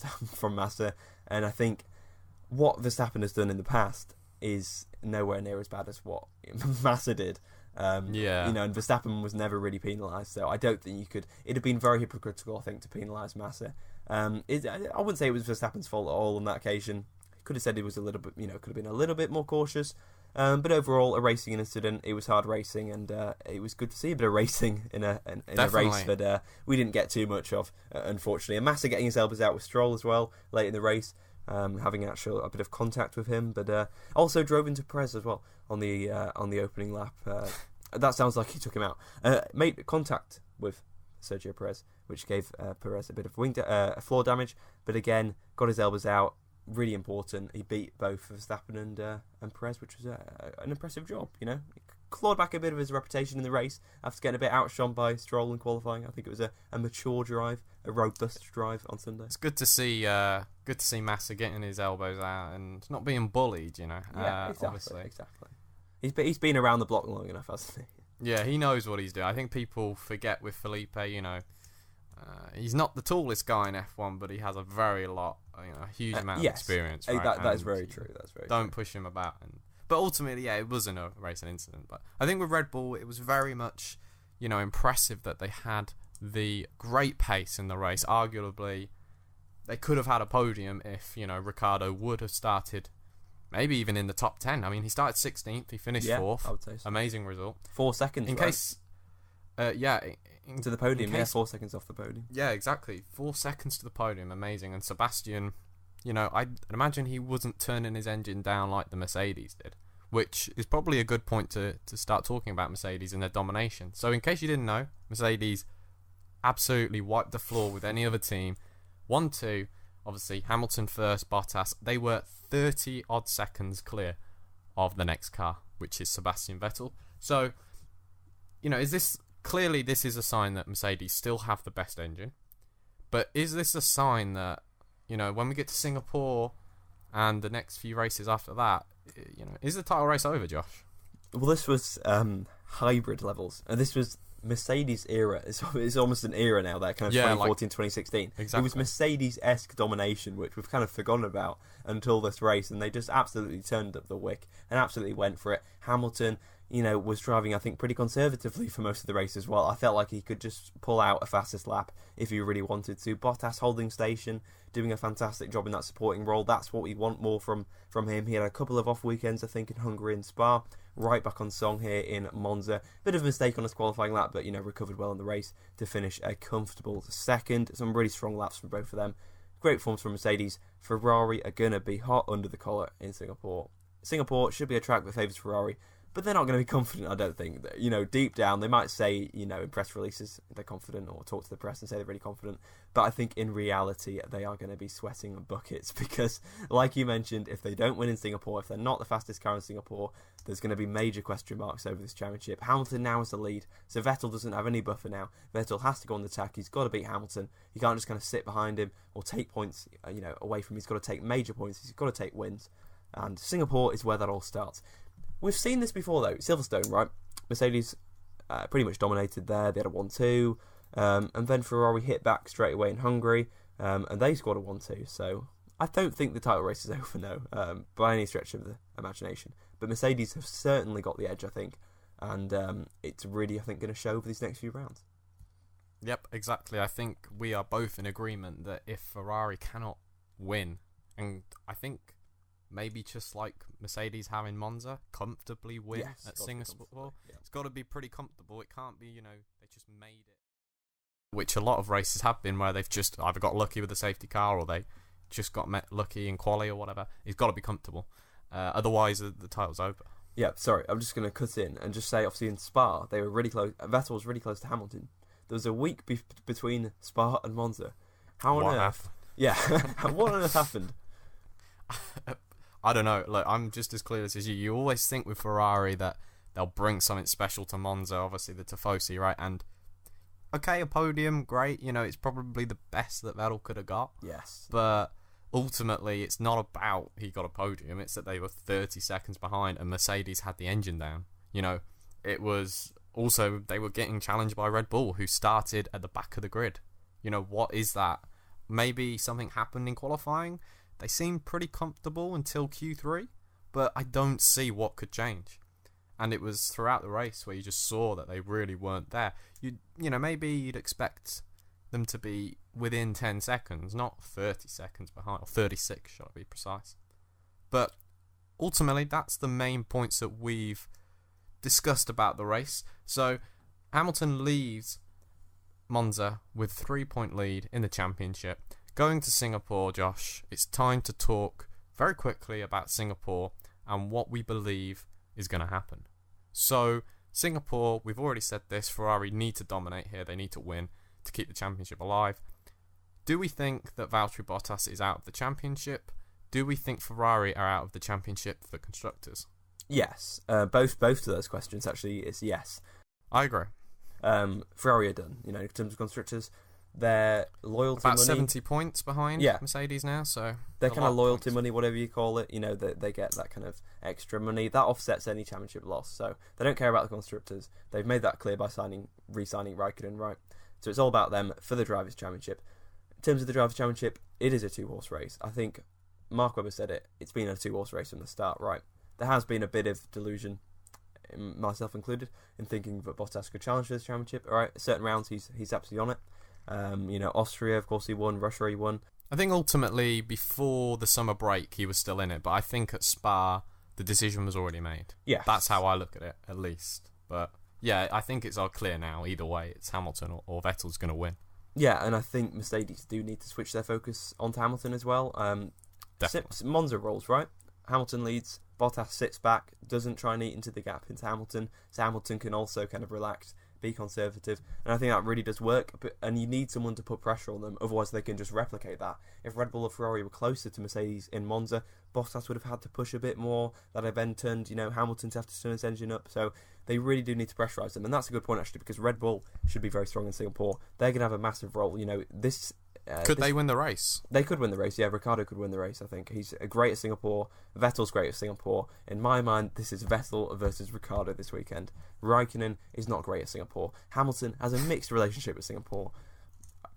Massa. And I think what Verstappen has done in the past is nowhere near as bad as what Massa did. And Verstappen was never really penalised, so I don't think you could. It'd have been very hypocritical, I think, to penalise Massa. I wouldn't say it was Verstappen's fault at all on that occasion. Could have said he was a little bit, could have been a little bit more cautious. But overall, a racing incident. It was hard racing, and it was good to see a bit of racing in a race that we didn't get too much of, unfortunately. And Massa getting his elbows out with Stroll as well late in the race. having a bit of contact with him, but also drove into Perez as well on the opening lap. That sounds like he took him out. Made contact with Sergio Perez, which gave Perez a bit of floor damage, but again got his elbows out. Really important. He beat both Verstappen and Perez, which was an impressive job. He clawed back a bit of his reputation in the race after getting a bit outshone by Stroll in qualifying. I think it was a mature drive, a robust drive on Sunday. It's good to see Massa getting his elbows out and not being bullied. Yeah, exactly. Obviously. Exactly. He's been around the block long enough, hasn't he? Yeah, he knows what he's doing. I think people forget with Felipe. He's not the tallest guy in F1, but he has a huge amount of experience. Right? That is very true. That's very don't true. push him about. But ultimately, it wasn't a racing incident. But I think with Red Bull, it was very much, impressive that they had the great pace in the race. Arguably, they could have had a podium if, Ricciardo would have started maybe even in the top 10. I mean, he started 16th, he finished 4th. I would say so. Amazing result. 4 seconds, in right? case... to the podium, 4 seconds off the podium. Yeah, exactly. 4 seconds to the podium, amazing. And Sebastian, I'd imagine he wasn't turning his engine down like the Mercedes did, which is probably a good point to start talking about Mercedes and their domination. So in case you didn't know, Mercedes absolutely wiped the floor with any other team. 1-2, obviously, Hamilton first, Bottas. They were 30-odd seconds clear of the next car, which is Sebastian Vettel. So, Clearly, this is a sign that Mercedes still have the best engine. But is this a sign that, when we get to Singapore and the next few races after that, is the title race over, Josh? Well, this was hybrid levels. And this was Mercedes era. It's almost an era now, that kind of 2014, 2016. Exactly. It was Mercedes-esque domination, which we've kind of forgotten about until this race. And they just absolutely turned up the wick and absolutely went for it. Hamilton... was driving, I think, pretty conservatively for most of the race as well. I felt like he could just pull out a fastest lap if he really wanted to. Bottas holding station, doing a fantastic job in that supporting role. That's what we want more from him. He had a couple of off weekends, I think, in Hungary and Spa. Right back on song here in Monza. Bit of a mistake on his qualifying lap, but, recovered well in the race to finish a comfortable second. Some really strong laps from both of them. Great forms from Mercedes. Ferrari are going to be hot under the collar in Singapore. Singapore should be a track that favours Ferrari, but they're not going to be confident, I don't think. Deep down, they might say, in press releases, they're confident, or talk to the press and say they're really confident. But I think in reality, they are going to be sweating buckets because, like you mentioned, if they don't win in Singapore, if they're not the fastest car in Singapore, there's going to be major question marks over this championship. Hamilton now is the lead, so Vettel doesn't have any buffer now. Vettel has to go on the attack. He's got to beat Hamilton. He can't just kind of sit behind him or take points, away from him. He's got to take major points. He's got to take wins. And Singapore is where that all starts. We've seen this before, though. Silverstone, right? Mercedes pretty much dominated there. They had a 1-2. And then Ferrari hit back straight away in Hungary. And they scored a 1-2. So I don't think the title race is over, no, by any stretch of the imagination. But Mercedes have certainly got the edge, I think. And it's really, I think, going to show over these next few rounds. Yep, exactly. I think we are both in agreement that if Ferrari cannot win, and I think... maybe just like Mercedes have in Monza, comfortably win at Singapore. Yeah. It's got to be pretty comfortable. It can't be, they just made it. Which a lot of races have been where they've just either got lucky with the safety car or they just got lucky in quali or whatever. It's got to be comfortable. Otherwise, the title's over. Yeah, sorry. I'm just going to cut in and just say, obviously, in Spa, they were really close. Vettel was really close to Hamilton. There was a week between Spa and Monza. What on earth? Yeah. What on earth happened? I don't know. Look, I'm just as clueless as you. You always think with Ferrari that they'll bring something special to Monza, obviously the Tifosi, right? And, okay, a podium, great. It's probably the best that Vettel could have got. Yes. But ultimately, it's not about he got a podium. It's that they were 30 seconds behind and Mercedes had the engine down. It was also, they were getting challenged by Red Bull, who started at the back of the grid. What is that? Maybe something happened in qualifying. They seemed pretty comfortable until Q3, but I don't see what could change. And it was throughout the race where you just saw that they really weren't there. Maybe you'd expect them to be within 10 seconds, not 30 seconds behind, or 36, shall I be precise. But ultimately, that's the main points that we've discussed about the race. So Hamilton leaves Monza with 3-point lead in the championship. going to Singapore, Josh, it's time to talk very quickly about Singapore and what we believe is going to happen. So, Singapore, we've already said this, Ferrari need to dominate here, they need to win to keep the championship alive. Do we think that Valtteri Bottas is out of the championship? Do we think Ferrari are out of the championship for constructors? Yes. Both of those questions, actually, is yes. I agree. Ferrari are done. In terms of constructors, their loyalty about money... 70 points behind Mercedes now, so... Their kind of loyalty money, whatever you call it, they get that kind of extra money. That offsets any championship loss, so they don't care about the constructors. They've made that clear by re-signing Raikkonen, right? So it's all about them for the Drivers' Championship. In terms of the Drivers' Championship, it is a two-horse race. I think Mark Webber said it. It's been a two-horse race from the start, right? There has been a bit of delusion, myself included, in thinking that Bottas could challenge for this championship. All right, certain rounds he's absolutely on it. Austria, of course, he won. Russia, he won. I think ultimately, before the summer break, he was still in it. But I think at Spa, the decision was already made. Yeah, that's how I look at it, at least. But yeah, I think it's all clear now. Either way, it's Hamilton or Vettel's going to win. Yeah, and I think Mercedes do need to switch their focus onto Hamilton as well. Definitely. Monza rules, right? Hamilton leads, Bottas sits back, doesn't try and eat into the gap into Hamilton, so Hamilton can also kind of relax, be conservative, and I think that really does work, and you need someone to put pressure on them, otherwise they can just replicate that. If Red Bull or Ferrari were closer to Mercedes in Monza, Bottas would have had to push a bit more, that have then turned, Hamilton to have to turn his engine up, so they really do need to pressurise them, and that's a good point actually, because Red Bull should be very strong in Singapore. They're going to have a massive role, Could they win the race? They could win the race, yeah. Ricciardo could win the race, I think. He's great at Singapore. Vettel's great at Singapore. In my mind, this is Vettel versus Ricciardo this weekend. Raikkonen is not great at Singapore. Hamilton has a mixed relationship with Singapore.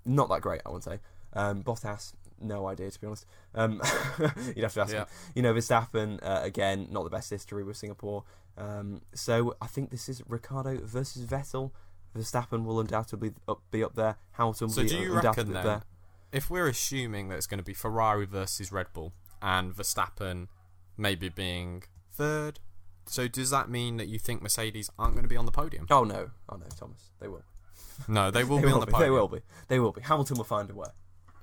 Not that great, I would say. Bottas, no idea, to be honest. You'd have to ask him. Verstappen, again, not the best history with Singapore. So I think this is Ricciardo versus Vettel. Verstappen will undoubtedly be up there. Hamilton will be undoubtedly up there. If we're assuming that it's going to be Ferrari versus Red Bull and Verstappen maybe being third, so does that mean that you think Mercedes aren't going to be on the podium? Oh no, Thomas, they will. No, they will be on the podium. They will be. Hamilton will find a way.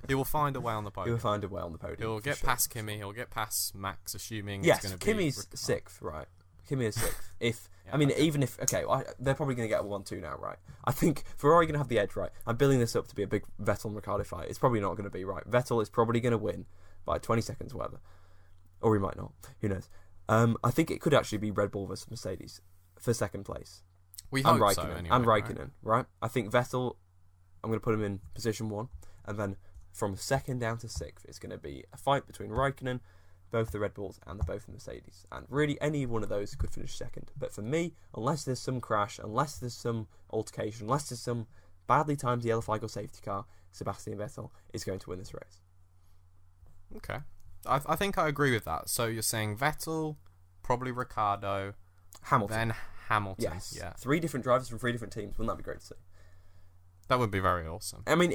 He will find a way on the podium. He will find a way on the podium. He'll get past Kimi. He'll get past Max, assuming yes, it's going to Kimi's be sixth, right? Kimi is sixth. Yeah, even if they're probably going to get a 1-2 now, right? I think Ferrari going to have the edge, right? I'm building this up to be a big Vettel and Ricciardo fight. It's probably not going to be, right? Vettel is probably going to win by 20 seconds, whatever, or he might not. Who knows? I think it could actually be Red Bull versus Mercedes for second place. We hope so, anyway. And Raikkonen, right? I think Vettel, I'm going to put him in position 1, and then from second down to sixth, it's going to be a fight between Raikkonen, both the Red Bulls and both the Mercedes. And really, any one of those could finish second. But for me, unless there's some crash, unless there's some altercation, unless there's some badly timed yellow flag or safety car, Sebastian Vettel is going to win this race. Okay. I think I agree with that. So you're saying Vettel, probably Ricciardo, Hamilton. then Hamilton. Yes. Yeah. 3 different drivers from 3 different teams. Wouldn't that be great to see? That would be very awesome. I mean,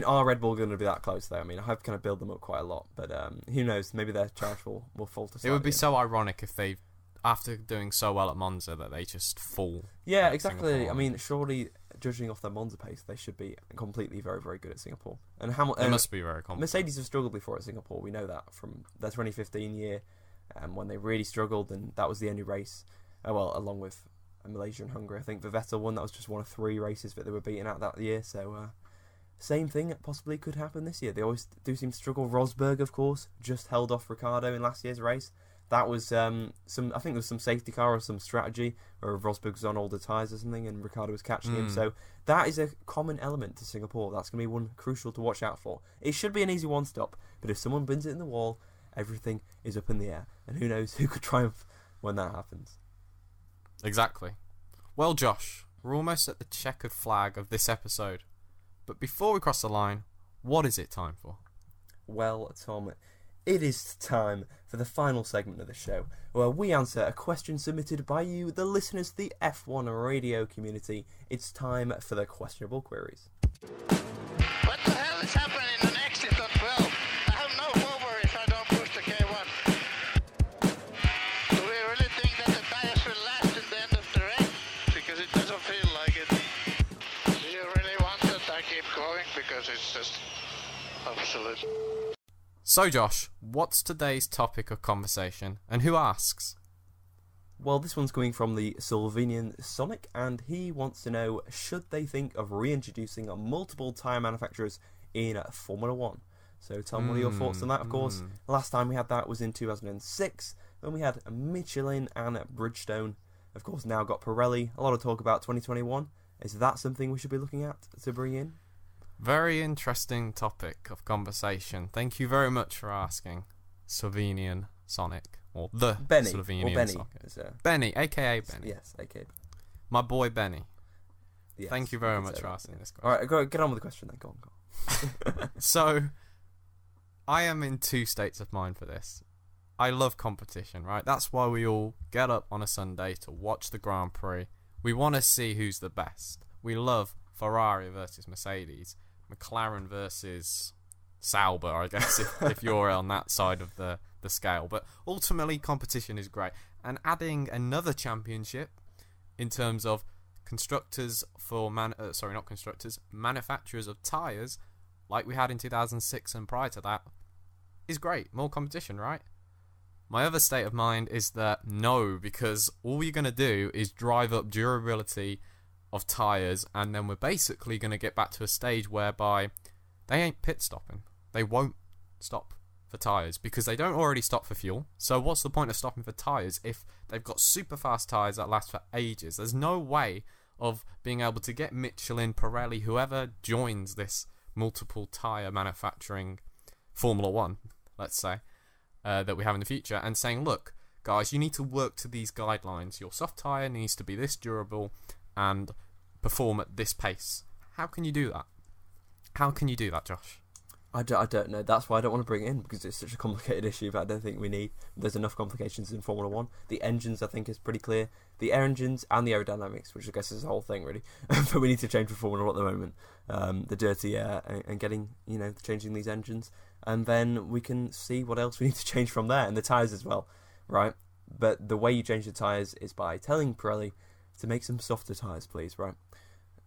are Red Bull going to be that close though? I mean, I have kind of build them up quite a lot, but who knows? Maybe their charge will falter slightly. It would be so ironic if they, after doing so well at Monza, that they just fall. Yeah, exactly. Singapore. I mean, surely, judging off their Monza pace, they should be completely very, very good at Singapore. And Hamilton, they must be very confident. Mercedes have struggled before at Singapore. We know that from their 2015 year, when they really struggled, and that was the only race. Along with Malaysia and Hungary, I think the Vettel one, that was just one of 3 races that they were beaten out that year. So same thing possibly could happen this year. They always do seem to struggle. Rosberg, of course, just held off Ricciardo in last year's race. That was I think there was some safety car or some strategy, or Rosberg was on older tyres or something, and Ricciardo was catching him. So that is a common element to Singapore. That's going to be one crucial to watch out for. It should be an easy one stop, but if someone bins it in the wall, everything is up in the air, and who knows who could triumph when that happens. Exactly. Well, Josh, we're almost at the checkered flag of this episode. But before we cross the line, what is it time for? Well, Tom, it is time for the final segment of the show, where we answer a question submitted by you, the listeners, the F1 radio community. It's time for the questionable queries. What the hell is happening in an exit on 12? I have no over if I don't push the K1. Do we really think that the tires will last at the end of the race? Because it doesn't feel like it. Do you really want that I keep going? Because it's just Absolutely. So Josh, what's today's topic of conversation, and who asks? Well, this one's coming from the Slovenian Sonic, and he wants to know, should they think of reintroducing multiple tyre manufacturers in Formula 1? So Tom, what are your thoughts on that? Of course, last time we had that was in 2006, when we had Michelin and Bridgestone. Of course, now got Pirelli. A lot of talk about 2021. Is that something we should be looking at to bring in? Very interesting topic of conversation. Thank you very much for asking, Slovenian Sonic. Or the Benny, Slovenian or Benny. Sonic. Benny, a.k.a. Benny. Yes, a.k.a. My boy Benny. Yes, Thank you very much for asking this question. Alright, get on with the question then. Go on. So, I am in two states of mind for this. I love competition, right? That's why we all get up on a Sunday to watch the Grand Prix. We want to see who's the best. We love Ferrari versus Mercedes, McLaren versus Sauber, I guess, if you're on that side of the scale. But ultimately, competition is great. And adding another championship in terms of constructors for manufacturers of tyres, like we had in 2006 and prior to that, is great. More competition, right? My other state of mind is that no, because all you're going to do is drive up durability of tyres, and then we're basically going to get back to a stage whereby they ain't pit stopping. They won't stop for tyres because they don't already stop for fuel. So what's the point of stopping for tyres if they've got super fast tyres that last for ages? There's no way of being able to get Michelin, Pirelli, whoever joins this multiple tyre manufacturing Formula 1, let's say, that we have in the future, and saying, look, guys, you need to work to these guidelines. Your soft tyre needs to be this durable and perform at this pace. How can you do that? How can you do that, Josh? I don't know. That's why I don't want to bring it in, because it's such a complicated issue that I don't think we need. There's enough complications in Formula 1. The engines, I think, is pretty clear. The air engines and the aerodynamics, which I guess is the whole thing, really. But we need to change for Formula 1 at the moment. The dirty air and getting, changing these engines. And then we can see what else we need to change from there. And the tyres as well, right? But the way you change the tyres is by telling Pirelli to make some softer tyres, please, right?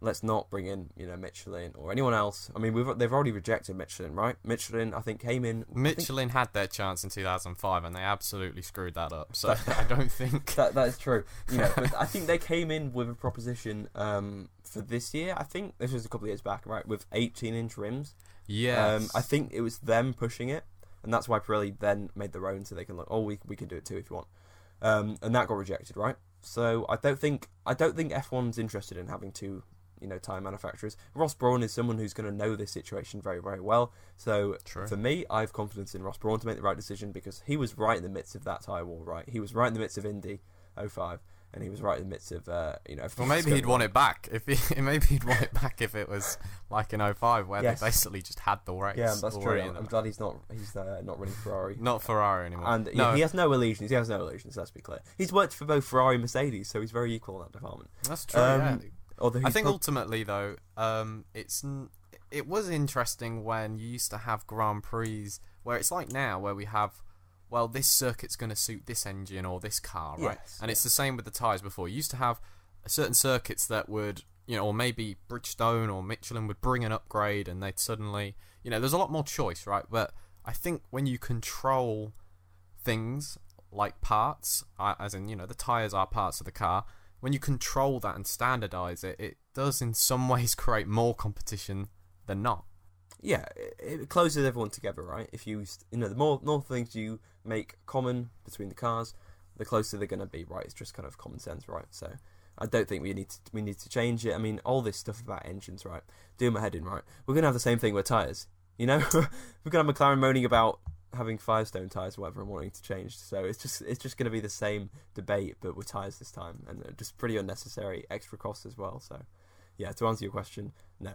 Let's not bring in, Michelin or anyone else. I mean, they've already rejected Michelin, right? Michelin, I think, came in... Michelin had their chance in 2005, and they absolutely screwed that up. So I don't think... that is true. But I think they came in with a proposition for this year. I think this was a couple of years back, right? With 18-inch rims. Yes. I think it was them pushing it, and that's why Pirelli then made their own, so they can look, we can do it too if you want. And that got rejected, right? So I don't think F1's interested in having two... tyre manufacturers. Ross Brawn is someone who's going to know this situation very, very well. So True. For me, I have confidence in Ross Brawn to make the right decision, because he was right in the midst of that tyre war, right? He was right in the midst of Indy 05, and he was right in the midst of, Well, maybe he'd want it back. Maybe he'd want it back if it was like in 05, where they basically just had the race. Yeah, that's true. I'm glad he's not running Ferrari. Not Ferrari anymore. And he has no allegiance. Let's be clear. He's worked for both Ferrari and Mercedes, so he's very equal in that department. That's true. Yeah. I think ultimately, though, it was interesting when you used to have Grand Prix where it's like now, where we have, well, this circuit's going to suit this engine or this car, right? Yes, and it's the same with the tyres before. You used to have certain circuits that would, or maybe Bridgestone or Michelin would bring an upgrade, and they'd suddenly, there's a lot more choice, right? But I think when you control things like parts, as in, the tyres are parts of the car, when you control that and standardise it, it does in some ways create more competition than not. Yeah, it closes everyone together, right? If you, the more things you make common between the cars, the closer they're going to be, right? It's just kind of common sense, right? So I don't think we need to change it. I mean, all this stuff about engines, right? Doing my head in, right? We're going to have the same thing with tyres, We're going to have McLaren moaning about having Firestone tyres or whatever and wanting to change. So it's just going to be the same debate, but with tyres this time, and just pretty unnecessary extra costs as well. So yeah, to answer your question, no.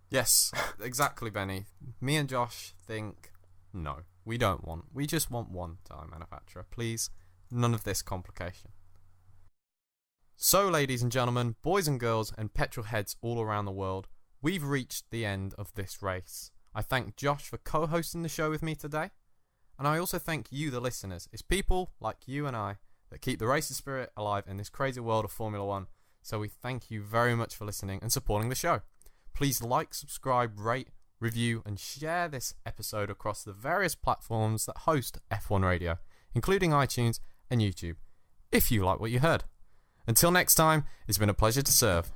Yes, exactly, Benny. Me and Josh think no, we just want one tyre manufacturer, please. None of this complication. So, ladies and gentlemen, boys and girls, and petrol heads all around the world, we've reached the end of this race. I thank Josh for co-hosting the show with me today, and I also thank you, the listeners. It's people like you and I that keep the racing spirit alive in this crazy world of Formula 1, so we thank you very much for listening and supporting the show. Please like, subscribe, rate, review, and share this episode across the various platforms that host F1 Radio, including iTunes and YouTube, if you like what you heard. Until next time, it's been a pleasure to serve.